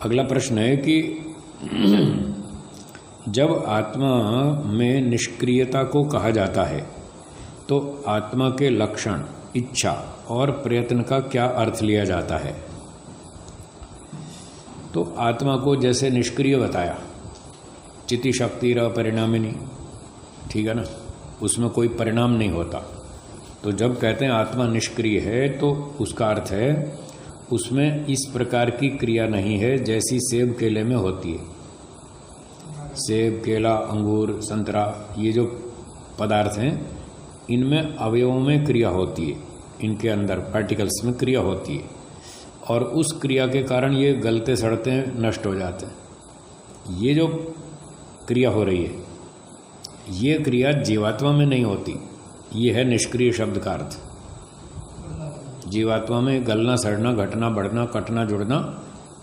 अगला प्रश्न है कि जब आत्मा में निष्क्रियता को कहा जाता है तो आत्मा के लक्षण, इच्छा और प्रयत्न का क्या अर्थ लिया जाता है? तो आत्मा को जैसे निष्क्रिय बताया, चिति शक्ति र परिणामिनी, ठीक है ना, उसमें कोई परिणाम नहीं होता। तो जब कहते हैं आत्मा निष्क्रिय है तो उसका अर्थ है उसमें इस प्रकार की क्रिया नहीं है जैसी सेब केले में होती है। सेब, केला, अंगूर, संतरा, ये जो पदार्थ हैं इनमें अवयवों में क्रिया होती है, इनके अंदर पार्टिकल्स में क्रिया होती है और उस क्रिया के कारण ये गलते सड़ते हैं, नष्ट हो जाते हैं। ये जो क्रिया हो रही है ये क्रिया जीवात्मा में नहीं होती। ये है निष्क्रिय शब्द का अर्थ। जीवात्मा में गलना, सड़ना, घटना, बढ़ना, कटना, जुड़ना,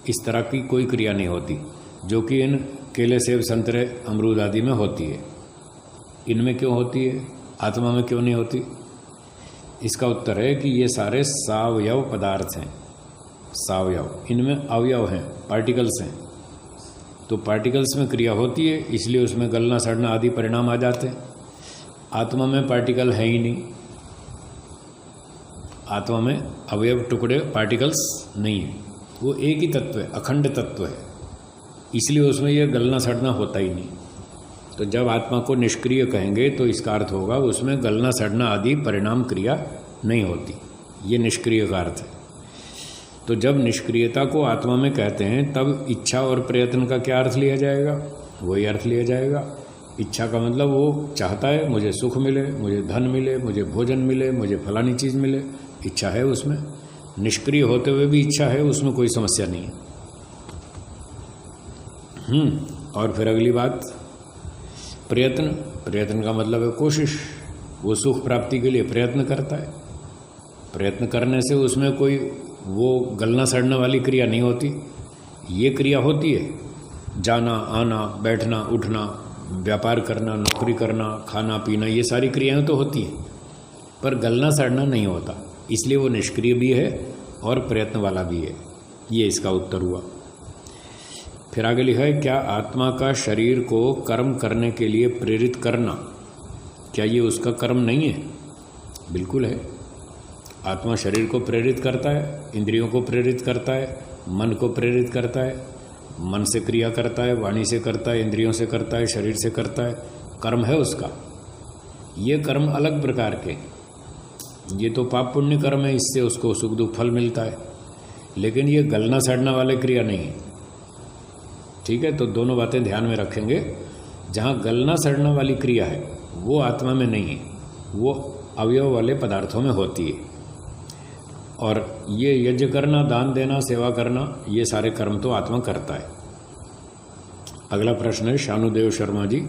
इस तरह की कोई क्रिया नहीं होती जो कि इन केले, सेब, संतरे, अमरूद आदि में होती है। इनमें क्यों होती है, आत्मा में क्यों नहीं होती? इसका उत्तर है कि ये सारे सावयव पदार्थ हैं। सावयव, इनमें अवयव हैं, पार्टिकल्स हैं। तो पार्टिकल्स में क्रिया होती है, इसलिए उसमें गलना, सड़ना आदि परिणाम आ जाते हैं। आत्मा में पार्टिकल है ही नहीं, आत्मा में अवयव, टुकड़े, पार्टिकल्स नहीं है। वो एक ही तत्व है, अखंड तत्व है, इसलिए उसमें यह गलना सड़ना होता ही नहीं। तो जब आत्मा को निष्क्रिय कहेंगे तो इसका अर्थ होगा उसमें गलना, सड़ना आदि परिणाम क्रिया नहीं होती। ये निष्क्रिय का अर्थ है। तो जब निष्क्रियता को आत्मा में कहते हैं तब इच्छा और प्रयत्न का क्या अर्थ लिया जाएगा? वही अर्थ लिया जाएगा। इच्छा का मतलब वो चाहता है मुझे सुख मिले, मुझे धन मिले, मुझे भोजन मिले, मुझे फलानी चीज़ मिले, इच्छा है उसमें। निष्क्रिय होते हुए भी इच्छा है, उसमें कोई समस्या नहीं है। और फिर अगली बात, प्रयत्न। प्रयत्न का मतलब है कोशिश। वो सुख प्राप्ति के लिए प्रयत्न करता है। प्रयत्न करने से उसमें कोई वो गलना सड़ने वाली क्रिया नहीं होती। ये क्रिया होती है, जाना, आना, बैठना, उठना, व्यापार करना, नौकरी करना, खाना पीना, ये सारी क्रियाएं तो होती हैं, पर गलना सड़ना नहीं होता। इसलिए वो निष्क्रिय भी है और प्रयत्न वाला भी है। ये इसका उत्तर हुआ। फिर आगे लिखा है, क्या आत्मा का शरीर को कर्म करने के लिए प्रेरित करना, क्या ये उसका कर्म नहीं है? बिल्कुल है। आत्मा शरीर को प्रेरित करता है, इंद्रियों को प्रेरित करता है, मन को प्रेरित करता है, मन से क्रिया करता है, वाणी से करता है, इंद्रियों से करता है, शरीर से करता है। कर्म है उसका। ये कर्म अलग प्रकार के, ये तो पाप पुण्य कर्म है, इससे उसको सुख दुख फल मिलता है। लेकिन ये गलना सड़ना वाले क्रिया नहीं है। ठीक है, तो दोनों बातें ध्यान में रखेंगे। जहाँ गलना सड़ना वाली क्रिया है वो आत्मा में नहीं है, वो अवयव वाले पदार्थों में होती है। और ये यज्ञ करना, दान देना, सेवा करना, ये सारे कर्म तो आत्मा करता है। अगला प्रश्न है, शानुदेव शर्मा जी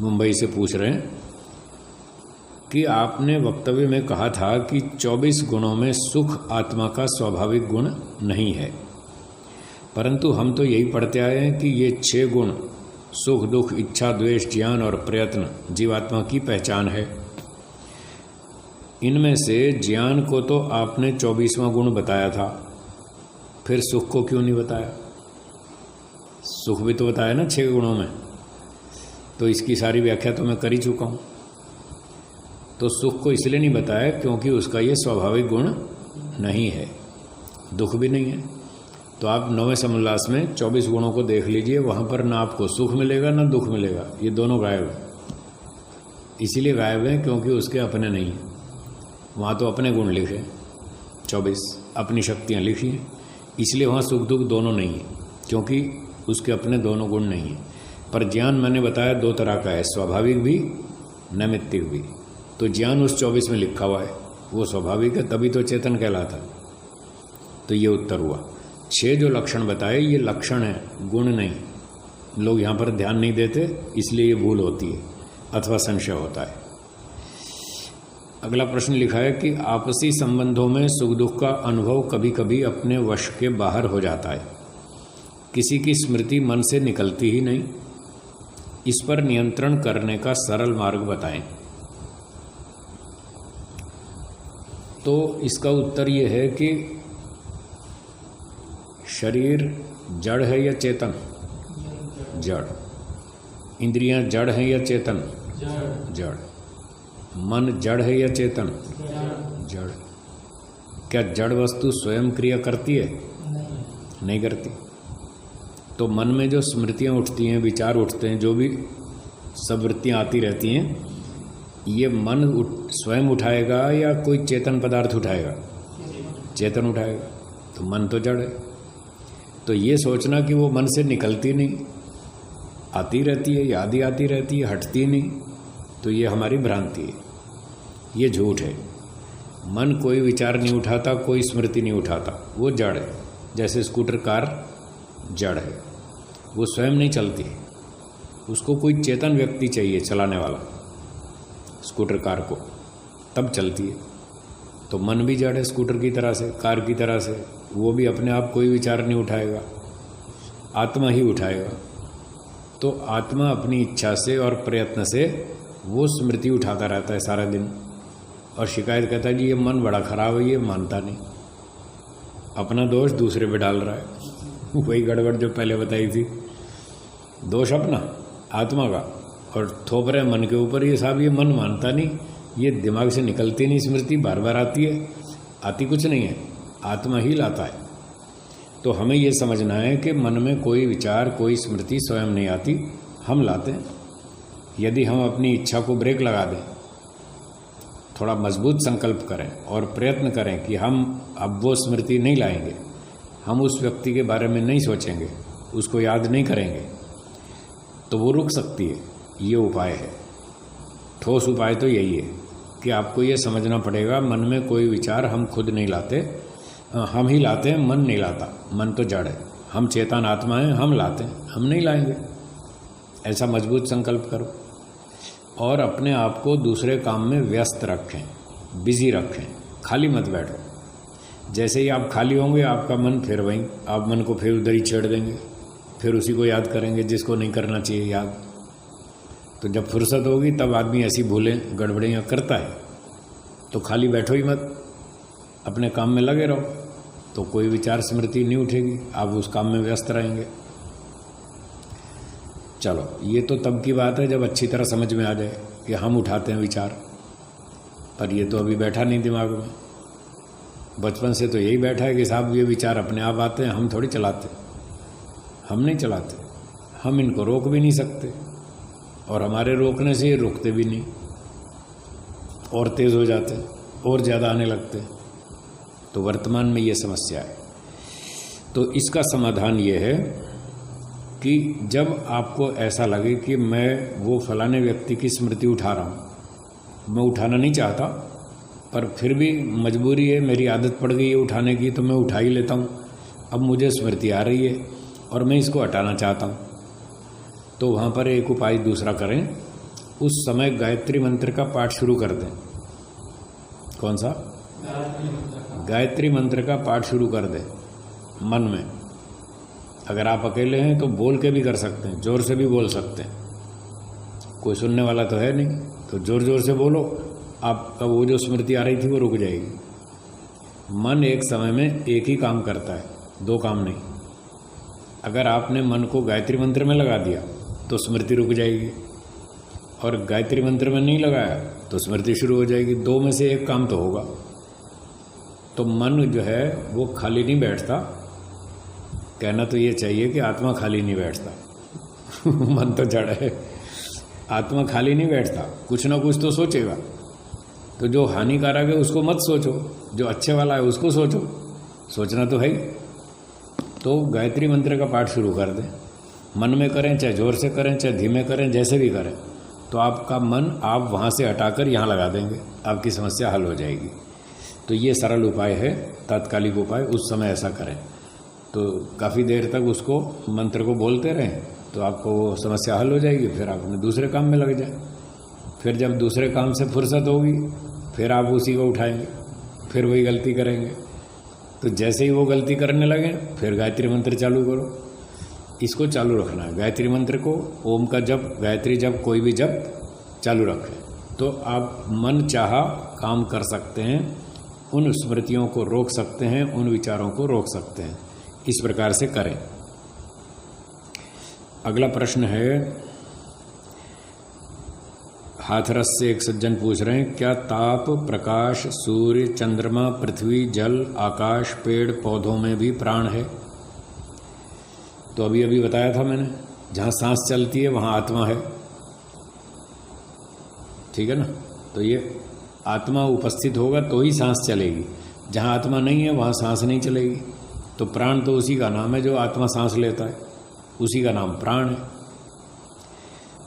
मुंबई से पूछ रहे हैं कि आपने वक्तव्य में कहा था कि 24 गुणों में सुख आत्मा का स्वाभाविक गुण नहीं है, परंतु हम तो यही पढ़ते आए हैं कि ये 6 गुण सुख, दुख, इच्छा, द्वेष, ज्ञान और प्रयत्न जीवात्मा की पहचान है। इनमें से ज्ञान को तो आपने 24वां गुण बताया था, फिर सुख को क्यों नहीं बताया? सुख भी तो बताया ना 6 गुणों में, तो इसकी सारी व्याख्या तो मैं कर ही चुका हूँ। तो सुख को इसलिए नहीं बताया क्योंकि उसका ये स्वाभाविक गुण नहीं है, दुख भी नहीं है। तो आप 9वें समोल्लास में 24 गुणों को देख लीजिए, वहाँ पर ना आपको सुख मिलेगा ना दुख मिलेगा, ये दोनों गायब हैं। इसीलिए गायब हैं क्योंकि उसके अपने नहीं हैं। वहाँ तो अपने गुण लिखे 24, अपनी शक्तियाँ लिखी हैं, इसलिए वहाँ सुख दुख दोनों नहीं है, क्योंकि उसके अपने दोनों गुण नहीं हैं। पर ज्ञान मैंने बताया 2 तरह का है, स्वाभाविक भी, नैमित्तिक भी। तो ज्ञान उस 24 में लिखा हुआ है, वो स्वाभाविक है, तभी तो चेतन कहलाता। तो ये उत्तर हुआ। 6 जो लक्षण बताए ये लक्षण है, गुण नहीं। लोग यहाँ पर ध्यान नहीं देते, इसलिए ये भूल होती है अथवा संशय होता है। अगला प्रश्न लिखा है कि आपसी संबंधों में सुख दुख का अनुभव कभी कभी अपने वश के बाहर हो जाता है, किसी की स्मृति मन से निकलती ही नहीं, इस पर नियंत्रण करने का सरल मार्ग बताएं। तो इसका उत्तर ये है कि शरीर जड़ है या चेतन? जड़। इंद्रियां जड़ हैं या चेतन? जड़। मन जड़ है या चेतन? जड़। क्या जड़ वस्तु स्वयं क्रिया करती है? नहीं करती। तो मन में जो स्मृतियां उठती हैं, विचार उठते हैं, जो भी सब वृत्तियां आती रहती हैं, ये मन स्वयं उठाएगा या कोई चेतन पदार्थ उठाएगा? चेतन उठाएगा। तो मन तो जड़ है। तो ये सोचना कि वो मन से निकलती नहीं, आती रहती है, याद ही आती रहती है, हटती नहीं, तो ये हमारी भ्रांति है, ये झूठ है। मन कोई विचार नहीं उठाता, कोई स्मृति नहीं उठाता, वो जड़ है। जैसे स्कूटर कार जड़ है, वो स्वयं नहीं चलती, उसको कोई चेतन व्यक्ति चाहिए चलाने वाला स्कूटर कार को, तब चलती है। तो मन भी जड़ है स्कूटर की तरह से, कार की तरह से, वो भी अपने आप कोई विचार नहीं उठाएगा, आत्मा ही उठाएगा। तो आत्मा अपनी इच्छा से और प्रयत्न से वो स्मृति उठाता रहता है सारा दिन, और शिकायत करता है जी ये मन बड़ा खराब है, ये मानता नहीं, अपना दोष दूसरे पे डाल रहा है। वही गड़बड़ जो पहले बताई थी, दोष अपना आत्मा का, और थोप रहे मन के ऊपर। ये साहब ये मन मानता नहीं, ये दिमाग से निकलती नहीं स्मृति, बार बार आती है, आती कुछ नहीं है, आत्मा ही लाता है। तो हमें ये समझना है कि मन में कोई विचार, कोई स्मृति स्वयं नहीं आती, हम लाते हैं। यदि हम अपनी इच्छा को ब्रेक लगा दें, थोड़ा मजबूत संकल्प करें और प्रयत्न करें कि हम अब वो स्मृति नहीं लाएंगे, हम उस व्यक्ति के बारे में नहीं सोचेंगे, उसको याद नहीं करेंगे, तो वो रुक सकती है। ये उपाय है, ठोस उपाय तो यही है कि आपको ये समझना पड़ेगा मन में कोई विचार हम खुद नहीं लाते, हम ही लाते हैं, मन नहीं लाता। मन तो जड़ है, हम चेतन आत्मा हैं, हम लाते हैं, हम नहीं लाएंगे। ऐसा मजबूत संकल्प करो और अपने आप को दूसरे काम में व्यस्त रखें, बिजी रखें, खाली मत बैठो। जैसे ही आप खाली होंगे आपका मन फिर वहीं, आप मन को फिर उधर ही छेड़ देंगे, फिर उसी को याद करेंगे जिसको नहीं करना चाहिए याद। तो जब फुर्सत होगी तब आदमी ऐसी भूलें गड़बड़ियाँ करता है। तो खाली बैठो ही मत, अपने काम में लगे रहो, तो कोई विचार स्मृति नहीं उठेगी, आप उस काम में व्यस्त रहेंगे। चलो, ये तो तब की बात है जब अच्छी तरह समझ में आ जाए कि हम उठाते हैं विचार, पर ये तो अभी बैठा नहीं दिमाग में। बचपन से तो यही बैठा है कि साहब ये विचार अपने आप आते हैं, हम थोड़ी चलाते, हम नहीं चलाते, हम इनको रोक भी नहीं सकते, और हमारे रोकने से ये रुकते भी नहीं, और तेज़ हो जाते, और ज़्यादा आने लगते। तो वर्तमान में ये समस्या है। तो इसका समाधान ये है कि जब आपको ऐसा लगे कि मैं वो फलाने व्यक्ति की स्मृति उठा रहा हूँ, मैं उठाना नहीं चाहता पर फिर भी मजबूरी है, मेरी आदत पड़ गई है उठाने की, तो मैं उठा ही लेता हूँ। अब मुझे स्मृति आ रही है और मैं इसको हटाना चाहता हूँ, तो वहाँ पर एक उपाय दूसरा करें, उस समय गायत्री मंत्र का पाठ शुरू कर दें। कौन सा? गायत्री मंत्र का पाठ शुरू कर दें मन में। अगर आप अकेले हैं तो बोल के भी कर सकते हैं, जोर से भी बोल सकते हैं, कोई सुनने वाला तो है नहीं, तो जोर जोर से बोलो, आपका वो जो स्मृति आ रही थी वो रुक जाएगी। मन एक समय में एक ही काम करता है, दो काम नहीं। अगर आपने मन को गायत्री मंत्र में लगा दिया तो स्मृति रुक जाएगी, और गायत्री मंत्र में नहीं लगाया तो स्मृति शुरू हो जाएगी। दो में से एक काम तो होगा। तो मन जो है वो खाली नहीं बैठता। कहना तो ये चाहिए कि आत्मा खाली नहीं बैठता। मन तो जड़ है, आत्मा खाली नहीं बैठता, कुछ ना कुछ तो सोचेगा। तो जो हानिकारक है उसको मत सोचो, जो अच्छे वाला है उसको सोचो, सोचना तो है ही। तो गायत्री मंत्र का पाठ शुरू कर दें, मन में करें, चाहे जोर से करें, चाहे धीमे करें, जैसे भी करें, तो आपका मन आप वहाँ से हटाकर यहाँ लगा देंगे, आपकी समस्या हल हो जाएगी। तो ये सरल उपाय है, तात्कालिक उपाय, उस समय ऐसा करें। तो काफ़ी देर तक उसको मंत्र को बोलते रहें तो आपको वो समस्या हल हो जाएगी। फिर आप अपने दूसरे काम में लग जाए। फिर जब दूसरे काम से फुर्सत होगी फिर आप उसी को उठाएंगे, फिर वही गलती करेंगे। तो जैसे ही वो गलती करने लगे फिर गायत्री मंत्र चालू करो। इसको चालू रखना है, गायत्री मंत्र को, ओम का जप, गायत्री जप, कोई भी जप चालू रखें तो आप मन चाहा काम कर सकते हैं, उन स्मृतियों को रोक सकते हैं, उन विचारों को रोक सकते हैं। इस प्रकार से करें। अगला प्रश्न है, हाथरस से एक सज्जन पूछ रहे हैं, क्या ताप, प्रकाश, सूर्य, चंद्रमा, पृथ्वी, जल, आकाश, पेड़ पौधों में भी प्राण है? तो अभी अभी बताया था मैंने, जहाँ सांस चलती है वहाँ आत्मा है, ठीक है ना। तो ये आत्मा उपस्थित होगा तो ही सांस चलेगी, जहाँ आत्मा नहीं है वहाँ सांस नहीं चलेगी। तो प्राण तो उसी का नाम है जो आत्मा सांस लेता है, उसी का नाम प्राण है।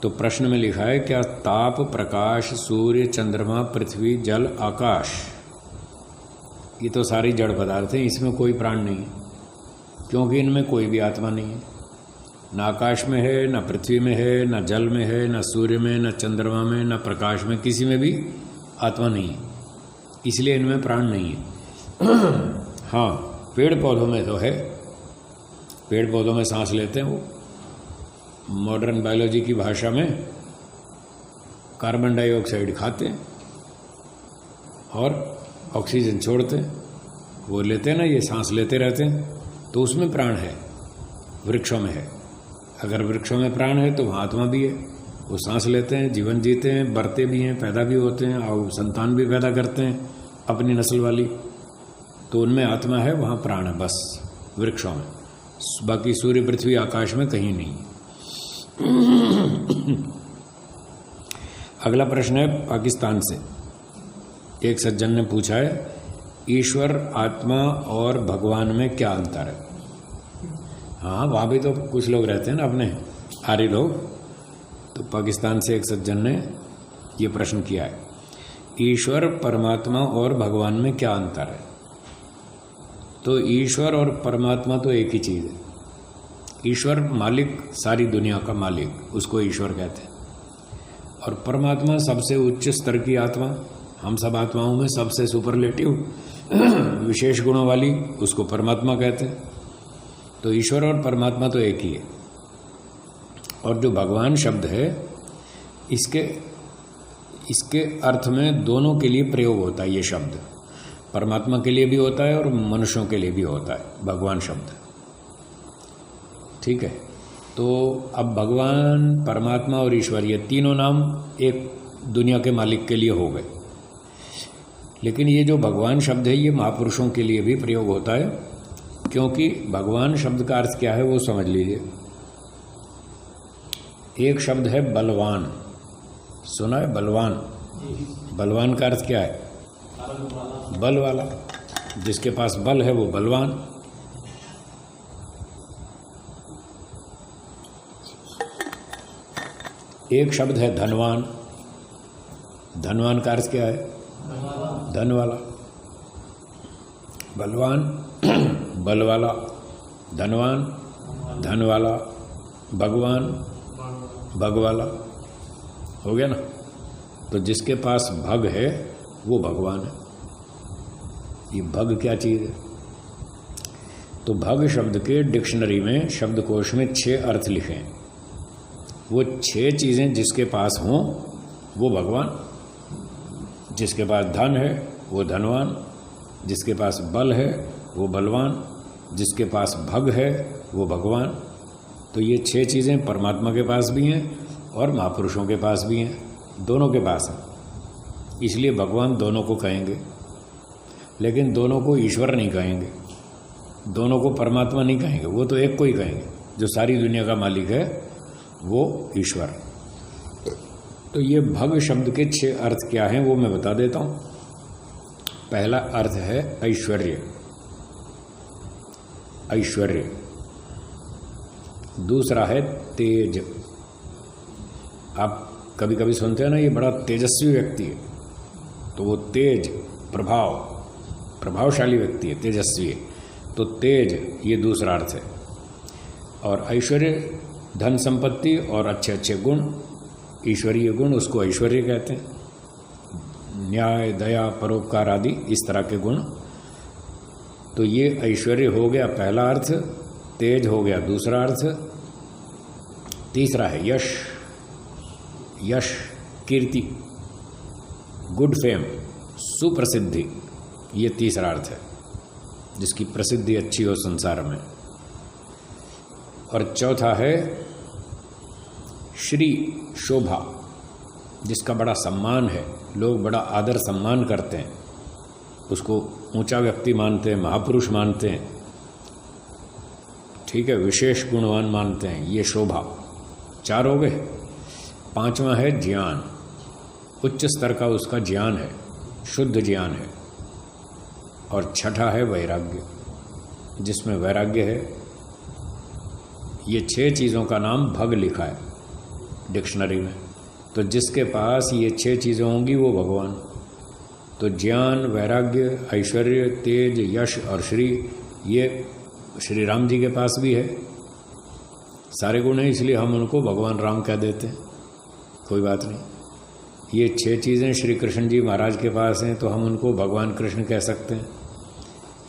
तो प्रश्न में लिखा है, क्या ताप, प्रकाश, सूर्य, चंद्रमा, पृथ्वी, जल, आकाश, ये तो सारी जड़ पदार्थ हैं, इसमें कोई प्राण नहीं है, क्योंकि इनमें कोई भी आत्मा नहीं है। न आकाश में है, न पृथ्वी में है, न जल में है, न सूर्य में, न चंद्रमा में, न प्रकाश में, किसी में भी आत्मा नहीं है, इसलिए इनमें प्राण नहीं है। हाँ, पेड़ पौधों में तो है, पेड़ पौधों में सांस लेते हैं वो, मॉडर्न बायोलॉजी की भाषा में कार्बन डाइऑक्साइड खाते हैं और ऑक्सीजन छोड़ते हैं, वो लेते हैं ना, ये सांस लेते रहते हैं, तो उसमें प्राण है। वृक्षों में है, अगर वृक्षों में प्राण है तो वहाँ आत्मा भी है, वो सांस लेते हैं, जीवन जीते हैं, बढ़ते भी हैं, पैदा भी होते हैं और संतान भी पैदा करते हैं अपनी नस्ल वाली, तो उनमें आत्मा है, वहाँ प्राण है, बस वृक्षों में। बाकी सूर्य, पृथ्वी, आकाश में कहीं नहीं। अगला प्रश्न है पाकिस्तान से, एक सज्जन ने पूछा है, ईश्वर, आत्मा और भगवान में क्या अंतर है? हाँ, वहाँ भी तो कुछ लोग रहते हैं ना अपने आर्य लोग। तो पाकिस्तान से एक सज्जन ने ये प्रश्न किया है, ईश्वर, परमात्मा और भगवान में क्या अंतर है? तो ईश्वर और परमात्मा तो एक ही चीज़ है। ईश्वर मालिक, सारी दुनिया का मालिक, उसको ईश्वर कहते हैं, और परमात्मा सबसे उच्च स्तर की आत्मा, हम सब आत्माओं में सबसे सुपरलेटिव विशेष गुणों वाली, उसको परमात्मा कहते हैं। तो ईश्वर और परमात्मा तो एक ही है। और जो भगवान शब्द है, इसके अर्थ में दोनों के लिए प्रयोग होता है। ये शब्द परमात्मा के लिए भी होता है और मनुष्यों के लिए भी होता है भगवान शब्द, ठीक है। तो अब भगवान, परमात्मा और ईश्वर, ये तीनों नाम एक दुनिया के मालिक के लिए हो गए। लेकिन ये जो भगवान शब्द है ये महापुरुषों के लिए भी प्रयोग होता है, क्योंकि भगवान शब्द का अर्थ क्या है वो समझ लीजिए। एक शब्द है बलवान, सुना है बलवान? बलवान का अर्थ क्या है? बल वाला, जिसके पास बल है वो बलवान। एक शब्द है धनवान, धनवान का अर्थ क्या है? धन वाला। बलवान बल वाला, धनवान धन वाला, भगवान भग वाला, हो गया ना। तो जिसके पास भग है वो भगवान है। ये भग क्या चीज़ है? तो भग शब्द के डिक्शनरी में, शब्दकोश में 6 अर्थ लिखे हैं। वो 6 चीज़ें जिसके पास हों वो भगवान, जिसके पास धन है वो धनवान, जिसके पास बल है वो बलवान, जिसके पास भग है वो भगवान। तो ये 6 चीज़ें परमात्मा के पास भी हैं और महापुरुषों के पास भी हैं, दोनों के पास हैं। इसलिए भगवान दोनों को कहेंगे, लेकिन दोनों को ईश्वर नहीं कहेंगे, दोनों को परमात्मा नहीं कहेंगे, वो तो एक को ही कहेंगे। जो सारी दुनिया का मालिक है वो ईश्वर। तो ये भग शब्द के 6 अर्थ क्या हैं वो मैं बता देता हूँ। पहला अर्थ है ऐश्वर्य, ऐश्वर्य। दूसरा है तेज। आप कभी कभी सुनते हैं ना, ये बड़ा तेजस्वी व्यक्ति है, तो वो तेज, प्रभाव, प्रभावशाली व्यक्ति है, तेजस्वी है, तो तेज ये दूसरा अर्थ है। और ऐश्वर्य धन संपत्ति और अच्छे अच्छे गुण, ईश्वरीय गुण, उसको ऐश्वर्य कहते हैं। न्याय, दया, परोपकार आदि इस तरह के गुण। तो ये ऐश्वर्य हो गया पहला अर्थ, तेज हो गया दूसरा अर्थ। तीसरा है यश। यश, कीर्ति, गुड फेम, सुप्रसिद्धि, ये तीसरा अर्थ है, जिसकी प्रसिद्धि अच्छी हो संसार में। और चौथा है श्री, शोभा, जिसका बड़ा सम्मान है, लोग बड़ा आदर सम्मान करते हैं, उसको ऊंचा व्यक्ति मानते हैं, महापुरुष मानते हैं, ठीक है, विशेष गुणवान मानते हैं, ये शोभा। 4 हो गए। 5वां है ज्ञान। उच्च स्तर का उसका ज्ञान है, शुद्ध ज्ञान है। और 6ठा है वैराग्य, जिसमें वैराग्य है। ये 6 चीज़ों का नाम भग लिखा है डिक्शनरी में। तो जिसके पास ये 6 चीज़ें होंगी वो भगवान। तो ज्ञान, वैराग्य, ऐश्वर्य, तेज, यश और श्री, ये श्री राम जी के पास भी है। सारे गुण हैं, इसलिए हम उनको भगवान राम कह देते हैं, कोई बात नहीं। ये 6 चीज़ें श्री कृष्ण जी महाराज के पास हैं, तो हम उनको भगवान कृष्ण कह सकते हैं।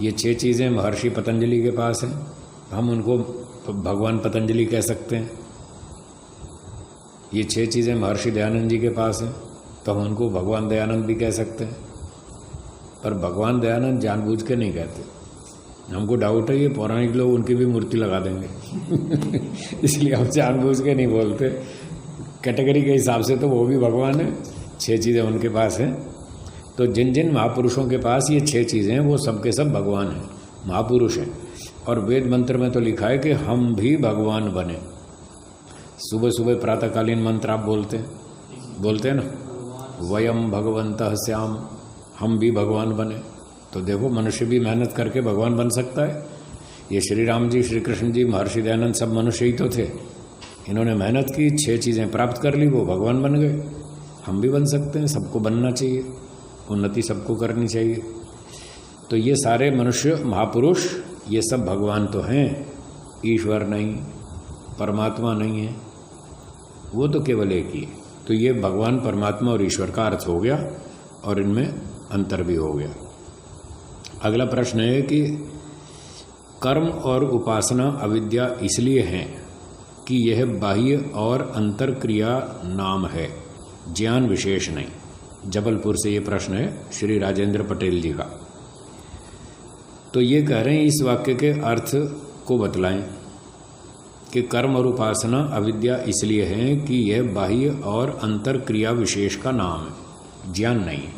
ये 6 चीज़ें महर्षि पतंजलि के पास हैं, हम उनको भगवान पतंजलि कह सकते हैं। ये 6 चीज़ें महर्षि दयानंद जी के पास हैं, तो हम उनको भगवान दयानंद भी कह सकते हैं। पर भगवान दयानंद जानबूझ के नहीं कहते, हमको डाउट है ये पौराणिक लोग उनकी भी मूर्ति लगा देंगे इसलिए हम जानबूझ के नहीं बोलते। कैटेगरी के हिसाब से तो वो भी भगवान है, 6 चीज़ें उनके पास हैं। तो जिन जिन महापुरुषों के पास ये 6 चीज़ें हैं वो सबके सब भगवान हैं, महापुरुष हैं। और वेद मंत्र में तो लिखा है कि हम भी भगवान बने। सुबह सुबह प्रातःकालीन मंत्र आप बोलते हैं ना, वयम भगवन्तः स्याम, हम भी भगवान बने। तो देखो मनुष्य भी मेहनत करके भगवान बन सकता है। ये श्री राम जी, श्री कृष्ण जी, महर्षि दयानंद सब मनुष्य ही तो थे। इन्होंने मेहनत की, 6 चीज़ें प्राप्त कर ली, वो भगवान बन गए। हम भी बन सकते हैं, सबको बनना चाहिए, उन्नति सबको करनी चाहिए। तो ये सारे मनुष्य महापुरुष, ये सब भगवान तो हैं, ईश्वर नहीं, परमात्मा नहीं है, वो तो केवल एक ही है। तो ये भगवान, परमात्मा और ईश्वर का अर्थ हो गया, और इनमें अंतर भी हो गया। अगला प्रश्न है कि कर्म और उपासना अविद्या इसलिए हैं कि यह बाह्य और अंतर क्रिया नाम है, ज्ञान विशेष नहीं। जबलपुर से ये प्रश्न है श्री राजेंद्र पटेल जी का। तो ये कह रहे हैं इस वाक्य के अर्थ को बतलाएं कि कर्म और उपासना अविद्या इसलिए है कि यह बाह्य और अंतर क्रिया विशेष का नाम है, ज्ञान नहीं।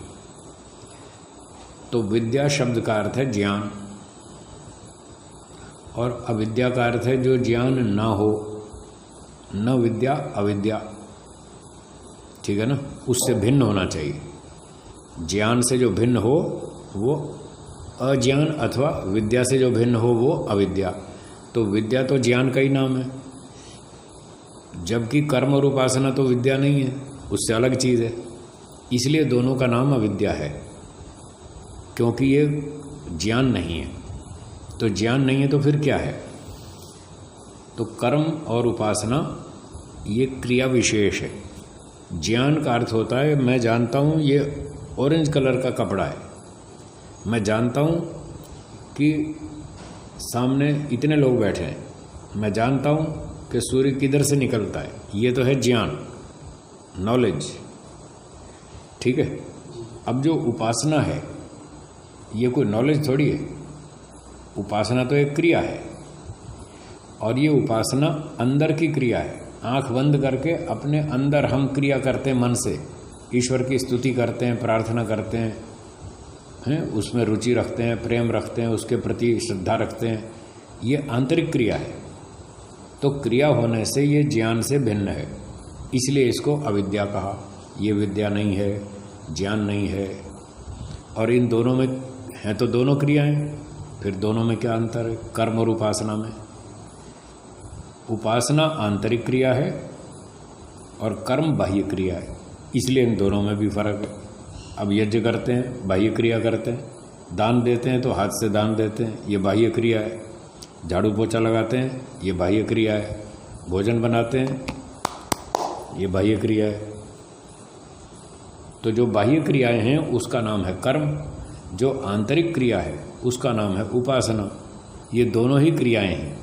तो विद्या शब्द का अर्थ है ज्ञान, और अविद्या का अर्थ है जो ज्ञान ना हो, न विद्या अविद्या, ठीक है ना, उससे भिन्न होना चाहिए। ज्ञान से जो भिन्न हो वो अज्ञान, अथवा विद्या से जो भिन्न हो वो अविद्या। तो विद्या तो ज्ञान का ही नाम है, जबकि कर्म और उपासना तो विद्या नहीं है, उससे अलग चीज़ है। इसलिए दोनों का नाम अविद्या है, क्योंकि ये ज्ञान नहीं है। तो ज्ञान नहीं है तो फिर क्या है? तो कर्म और उपासना ये क्रिया विशेष है। ज्ञान का अर्थ होता है मैं जानता हूँ ये ऑरेंज कलर का कपड़ा है, मैं जानता हूँ कि सामने इतने लोग बैठे हैं, मैं जानता हूँ कि सूर्य किधर से निकलता है, ये तो है ज्ञान, नॉलेज, ठीक है। अब जो उपासना है ये कोई नॉलेज थोड़ी है, उपासना तो एक क्रिया है, और ये उपासना अंदर की क्रिया है। आंख बंद करके अपने अंदर हम क्रिया करते हैं, मन से ईश्वर की स्तुति करते हैं, प्रार्थना करते हैं, उसमें रुचि रखते हैं, प्रेम रखते हैं, उसके प्रति श्रद्धा रखते हैं, ये आंतरिक क्रिया है। तो क्रिया होने से ये ज्ञान से भिन्न है, इसलिए इसको अविद्या कहा। ये विद्या नहीं है, ज्ञान नहीं है। और इन दोनों में हैं तो दोनों क्रियाएं, फिर दोनों में क्या अंतर है? कर्म और उपासना में उपासना आंतरिक क्रिया है और कर्म बाह्य क्रिया है, इसलिए इन दोनों में भी फर्क है। अब यज्ञ करते हैं बाह्य क्रिया करते हैं, दान देते हैं तो हाथ से दान देते हैं, ये बाह्य क्रिया है। झाड़ू पोछा लगाते हैं, ये बाह्य क्रिया है। भोजन बनाते हैं, ये बाह्य क्रिया है। तो जो बाह्य क्रियाएं हैं उसका नाम है कर्म, जो आंतरिक क्रिया है उसका नाम है उपासना। ये दोनों ही क्रियाएं हैं,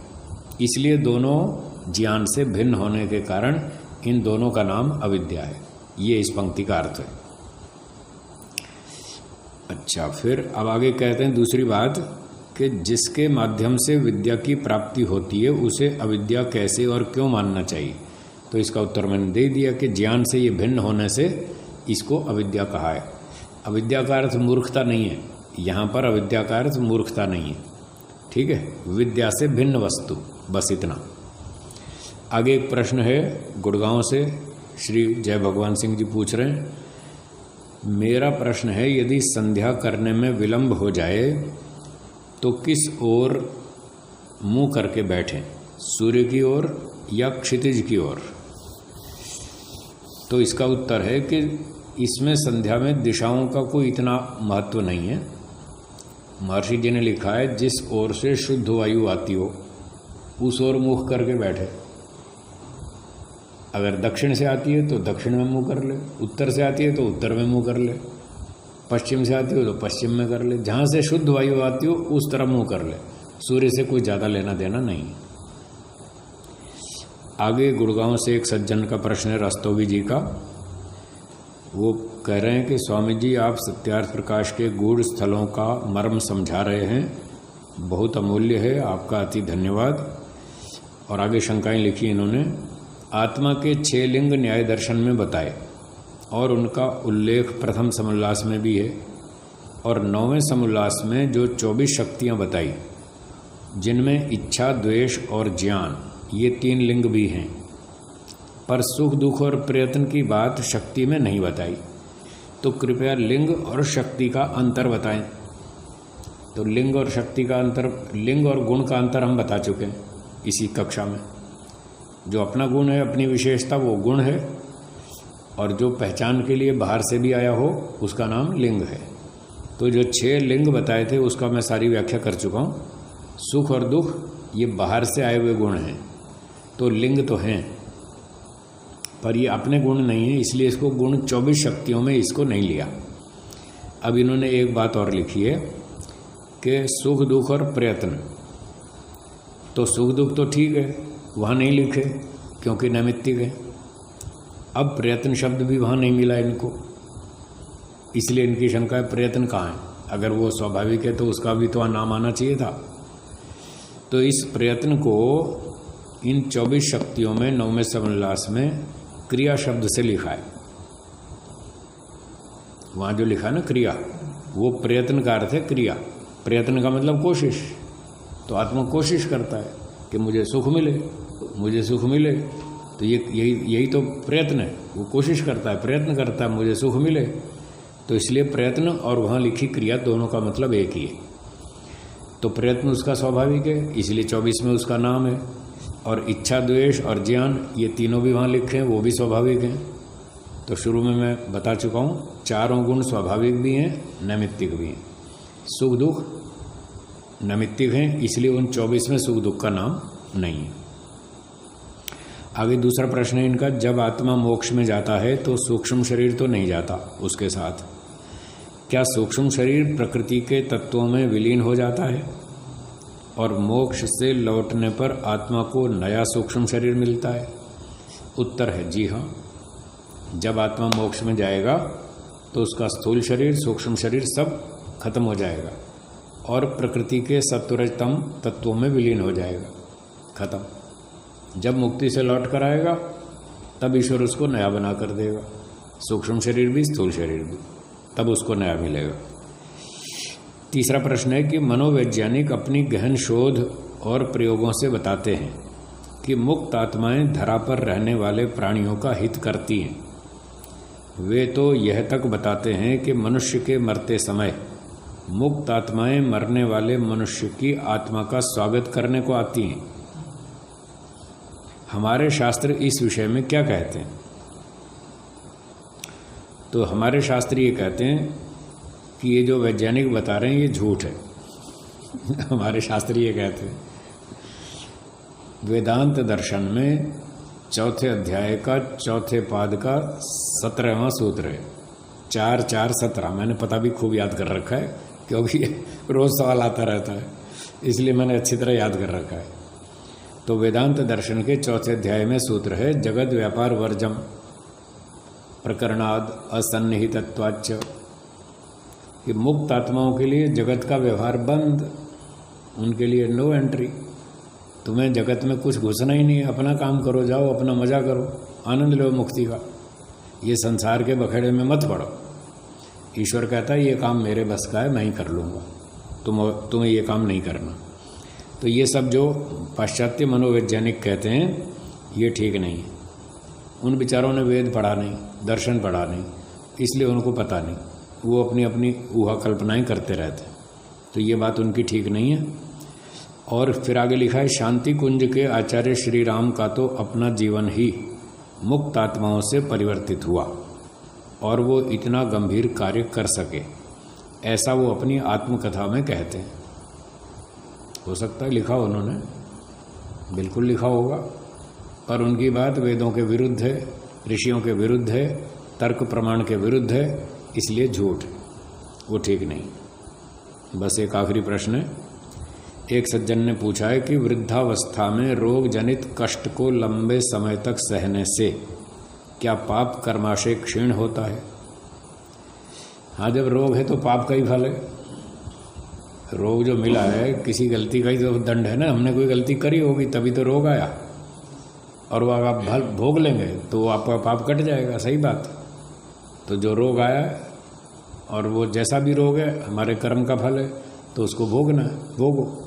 इसलिए दोनों ज्ञान से भिन्न होने के कारण इन दोनों का नाम अविद्या है। ये इस पंक्ति का अर्थ है। अच्छा, फिर अब आगे कहते हैं दूसरी बात कि जिसके माध्यम से विद्या की प्राप्ति होती है उसे अविद्या कैसे और क्यों मानना चाहिए। तो इसका उत्तर मैंने दे दिया कि ज्ञान से ये भिन्न होने से इसको अविद्या कहा है। अविद्या का अर्थ मूर्खता नहीं है, यहाँ पर अविद्या का अर्थ मूर्खता नहीं है, ठीक है। विद्या से भिन्न वस्तु, बस इतना। आगे एक प्रश्न है गुड़गांव से, श्री जय भगवान सिंह जी पूछ रहे हैं, मेरा प्रश्न है यदि संध्या करने में विलंब हो जाए तो किस ओर मुंह करके बैठें, सूर्य की ओर या क्षितिज की ओर। तो इसका उत्तर है कि इसमें संध्या में दिशाओं का कोई इतना महत्व नहीं है। महर्षि जी ने लिखा है जिस ओर से शुद्ध वायु आती हो उस ओर मुख करके बैठे। अगर दक्षिण से आती है तो दक्षिण में मुंह कर ले, उत्तर से आती है तो उत्तर में मुंह कर ले, पश्चिम से आती हो तो पश्चिम में कर ले। जहाँ से शुद्ध वायु आती हो उस तरफ मुंह कर ले, सूर्य से कोई ज़्यादा लेना देना नहीं। आगे गुड़गांव से एक सज्जन का प्रश्न है रस्तोगी जी का। वो कह रहे हैं कि स्वामी जी आप सत्यार्थ प्रकाश के गूढ़ स्थलों का मर्म समझा रहे हैं, बहुत अमूल्य है, आपका अति धन्यवाद। और आगे शंकाएं लिखी इन्होंने, आत्मा के 6 लिंग न्याय दर्शन में बताए और उनका उल्लेख प्रथम समुल्लास में भी है, और 9वें समुल्लास में जो 24 शक्तियाँ बताई जिनमें इच्छा, द्वेष और ज्ञान, ये 3 लिंग भी हैं, पर सुख दुख और प्रयत्न की बात शक्ति में नहीं बताई। तो कृपया लिंग और शक्ति का अंतर बताएं। तो लिंग और शक्ति का अंतर, लिंग और गुण का अंतर हम बता चुके हैं इसी कक्षा में। जो अपना गुण है, अपनी विशेषता, वो गुण है, और जो पहचान के लिए बाहर से भी आया हो उसका नाम लिंग है। तो जो 6 लिंग बताए थे उसका मैं सारी व्याख्या कर चुका हूँ। सुख और दुख ये बाहर से आए हुए गुण हैं, तो लिंग तो हैं पर ये अपने गुण नहीं है, इसलिए इसको गुण 24 शक्तियों में इसको नहीं लिया। अब इन्होंने एक बात और लिखी है कि सुख दुख और प्रयत्न, तो सुख दुख तो ठीक है, वहाँ नहीं लिखे क्योंकि नैमित्तिक है। अब प्रयत्न शब्द भी वहाँ नहीं मिला इनको, इसलिए इनकी शंका है प्रयत्न कहाँ है। अगर वो स्वाभाविक है तो उसका भी तो नाम आना चाहिए था। तो इस प्रयत्न को इन 24 शक्तियों में 9वें समुल्लास में क्रिया शब्द से लिखा है। वहाँ जो लिखा है ना क्रिया, वो प्रयत्न का अर्थ है क्रिया। प्रयत्न का मतलब कोशिश। तो आत्मा कोशिश करता है कि मुझे सुख मिले, मुझे सुख मिले, तो यही तो प्रयत्न है। वो कोशिश करता है, प्रयत्न करता है मुझे सुख मिले। तो इसलिए प्रयत्न और वहाँ लिखी क्रिया दोनों का मतलब एक ही है। तो प्रयत्न उसका स्वाभाविक है, इसलिए 24 में उसका नाम है। और इच्छा, द्वेष और ज्ञान, ये तीनों भी वहाँ लिखे हैं, वो भी स्वाभाविक हैं। तो शुरू में मैं बता चुका हूँ, चारों गुण स्वाभाविक भी हैं, नैमित्तिक भी हैं। सुख दुख नैमित्तिक हैं, इसलिए उन 24 में सुख दुख का नाम नहीं है। आगे दूसरा प्रश्न है इनका, जब आत्मा मोक्ष में जाता है तो सूक्ष्म शरीर तो नहीं जाता उसके साथ, क्या सूक्ष्म शरीर प्रकृति के तत्वों में विलीन हो जाता है और मोक्ष से लौटने पर आत्मा को नया सूक्ष्म शरीर मिलता है? उत्तर है जी हाँ। जब आत्मा मोक्ष में जाएगा तो उसका स्थूल शरीर, सूक्ष्म शरीर सब खत्म हो जाएगा और प्रकृति के सत्वरजतम तत्वों में विलीन हो जाएगा, खत्म। जब मुक्ति से लौट कर आएगा तब ईश्वर उसको नया बना कर देगा, सूक्ष्म शरीर भी स्थूल शरीर भी, तब उसको नया मिलेगा। तीसरा प्रश्न है कि मनोवैज्ञानिक अपनी गहन शोध और प्रयोगों से बताते हैं कि मुक्त आत्माएं धरा पर रहने वाले प्राणियों का हित करती हैं। वे तो यह तक बताते हैं कि मनुष्य के मरते समय मुक्त आत्माएं मरने वाले मनुष्य की आत्मा का स्वागत करने को आती हैं। हमारे शास्त्र इस विषय में क्या कहते हैं? तो हमारे शास्त्र ये कहते हैं कि ये जो वैज्ञानिक बता रहे हैं ये झूठ है। हमारे शास्त्री ये कहते हैं। वेदांत दर्शन में चौथे अध्याय का चौथे पाद का 17वां सूत्र है, 4-4-17। मैंने पता भी खूब याद कर रखा है क्योंकि रोज सवाल आता रहता है, इसलिए मैंने अच्छी तरह याद कर रखा है। तो वेदांत दर्शन के चौथे अध्याय में सूत्र है, जगत व्यापार वर्जम प्रकरणाद असन्निहितत्वाच्च, कि मुक्त आत्माओं के लिए जगत का व्यवहार बंद, उनके लिए नो एंट्री। तुम्हें जगत में कुछ घुसना ही नहीं है, अपना काम करो, जाओ अपना मजा करो, आनंद लो मुक्ति का। ये संसार के बखेड़े में मत पड़ो। ईश्वर कहता है ये काम मेरे बस का है, मैं ही कर लूँगा, तुम्हें ये काम नहीं करना। तो ये सब जो पाश्चात्य मनोवैज्ञानिक कहते हैं ये ठीक नहीं है। उन बेचारों ने वेद पढ़ा नहीं, दर्शन पढ़ा नहीं, इसलिए उनको पता नहीं, वो अपनी अपनी ऊहा कल्पनाएं करते रहते हैं। तो ये बात उनकी ठीक नहीं है। और फिर आगे लिखा है, शांति कुंज के आचार्य श्री राम का तो अपना जीवन ही मुक्त आत्माओं से परिवर्तित हुआ और वो इतना गंभीर कार्य कर सके, ऐसा वो अपनी आत्मकथा में कहते हैं। हो सकता है लिखा उन्होंने, बिल्कुल लिखा होगा, पर उनकी बात वेदों के विरुद्ध है, ऋषियों के विरुद्ध है, तर्क प्रमाण के विरुद्ध है, इसलिए झूठ, वो ठीक नहीं। बस एक आखिरी प्रश्न है। एक सज्जन ने पूछा है कि वृद्धावस्था में रोग जनित कष्ट को लंबे समय तक सहने से क्या पाप कर्माशय क्षीण होता है? हाँ, जब रोग है तो पाप का ही फल है। रोग जो मिला है किसी गलती का ही तो दंड है ना, हमने कोई गलती करी होगी तभी तो रोग आया, और वो आप भोग लेंगे तो आपका पाप कट जाएगा। सही बात। तो जो रोग आया और वो जैसा भी रोग है हमारे कर्म का फल है, तो उसको भोगना है, भोगो।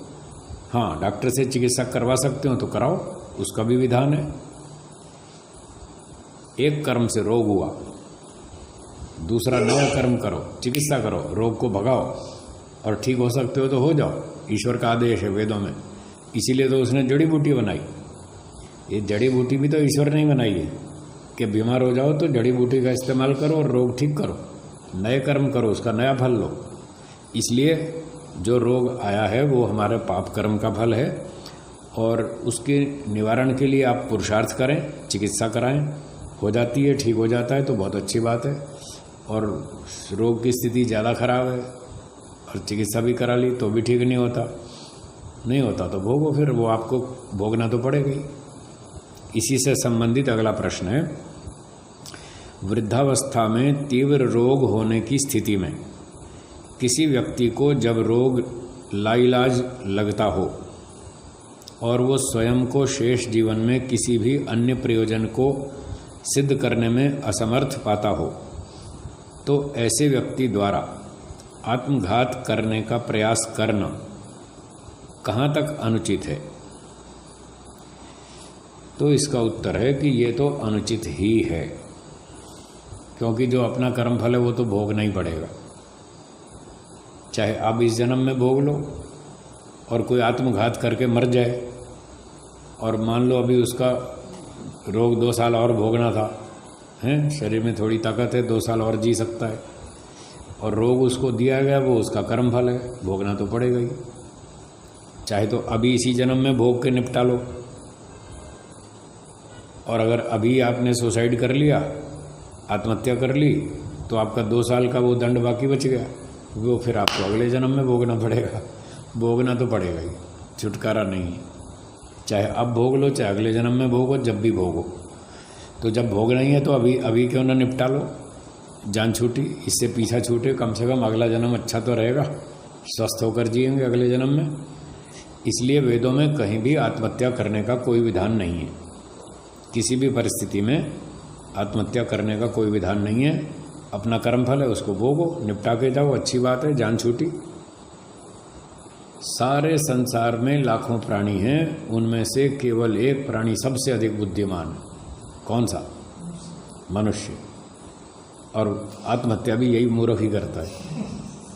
हाँ, डॉक्टर से चिकित्सा करवा सकते हो तो कराओ, उसका भी विधान है। एक कर्म से रोग हुआ, दूसरा नया कर्म करो, चिकित्सा करो, रोग को भगाओ, और ठीक हो सकते हो तो हो जाओ। ईश्वर का आदेश है वेदों में, इसीलिए तो उसने जड़ी बूटी बनाई। ये जड़ी बूटी भी तो ईश्वर ने ही बनाई है कि बीमार हो जाओ तो जड़ी बूटी का इस्तेमाल करो और रोग ठीक करो, नए कर्म करो, उसका नया फल लो। इसलिए जो रोग आया है वो हमारे पाप कर्म का फल है, और उसके निवारण के लिए आप पुरुषार्थ करें, चिकित्सा कराएं, हो जाती है, ठीक हो जाता है तो बहुत अच्छी बात है। और रोग की स्थिति ज़्यादा खराब है और चिकित्सा भी करा ली तो भी ठीक नहीं होता तो भोगो, फिर वो आपको भोगना तो पड़ेगा ही। इसी से संबंधित अगला प्रश्न है, वृद्धावस्था में तीव्र रोग होने की स्थिति में किसी व्यक्ति को जब रोग लाइलाज लगता हो और वो स्वयं को शेष जीवन में किसी भी अन्य प्रयोजन को सिद्ध करने में असमर्थ पाता हो, तो ऐसे व्यक्ति द्वारा आत्मघात करने का प्रयास करना कहाँ तक अनुचित है? तो इसका उत्तर है कि ये तो अनुचित ही है, क्योंकि जो अपना कर्म फल है वो तो भोगना ही पड़ेगा। चाहे आप इस जन्म में भोग लो और कोई आत्मघात करके मर जाए, और मान लो अभी उसका रोग 2 साल और भोगना था, हैं, शरीर में थोड़ी ताकत है, 2 साल और जी सकता है, और रोग उसको दिया गया, वो उसका कर्म फल है, भोगना तो पड़ेगा ही। चाहे तो अभी इसी जन्म में भोग के निपटा लो, और अगर अभी आपने सुसाइड कर लिया, आत्महत्या कर ली, तो आपका 2 साल का वो दंड बाकी बच गया, वो फिर आपको अगले जन्म में भोगना पड़ेगा। भोगना तो पड़ेगा ही, छुटकारा नहीं है। चाहे अब भोग लो, चाहे अगले जन्म में भोगो, जब भी भोगो। तो जब भोग नहीं है तो अभी क्यों ना निपटा लो, जान छूटी, इससे पीछा छूटे, कम से कम अगला जन्म अच्छा तो रहेगा, स्वस्थ होकर जिएंगे अगले जन्म में। इसलिए वेदों में कहीं भी आत्महत्या करने का कोई विधान नहीं है। किसी भी परिस्थिति में आत्महत्या करने का कोई विधान नहीं है। अपना कर्म फल है, उसको भोगो, निपटा के जाओ, अच्छी बात है, जान छूटी। सारे संसार में लाखों प्राणी हैं, उनमें से केवल एक प्राणी सबसे अधिक बुद्धिमान। कौन सा? मनुष्य। और आत्महत्या भी यही मूर्ख ही करता है,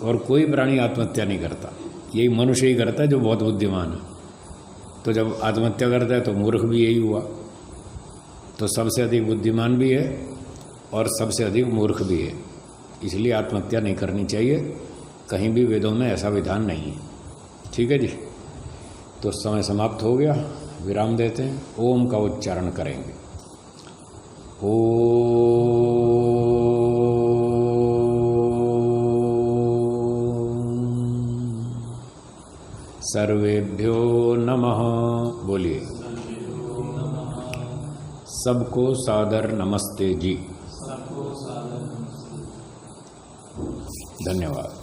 और कोई प्राणी आत्महत्या नहीं करता, यही मनुष्य ही करता है जो बहुत बुद्धिमान है। तो जब आत्महत्या करता है तो मूर्ख भी यही हुआ। तो सबसे अधिक बुद्धिमान भी है और सबसे अधिक मूर्ख भी है। इसलिए आत्महत्या नहीं करनी चाहिए, कहीं भी वेदों में ऐसा विधान नहीं है। ठीक है जी, तो समय समाप्त हो गया, विराम देते हैं। ओम का उच्चारण करेंगे। सर्वेभ्यो नमः। बोलिए। सबको सादर नमस्ते जी। धन्यवाद।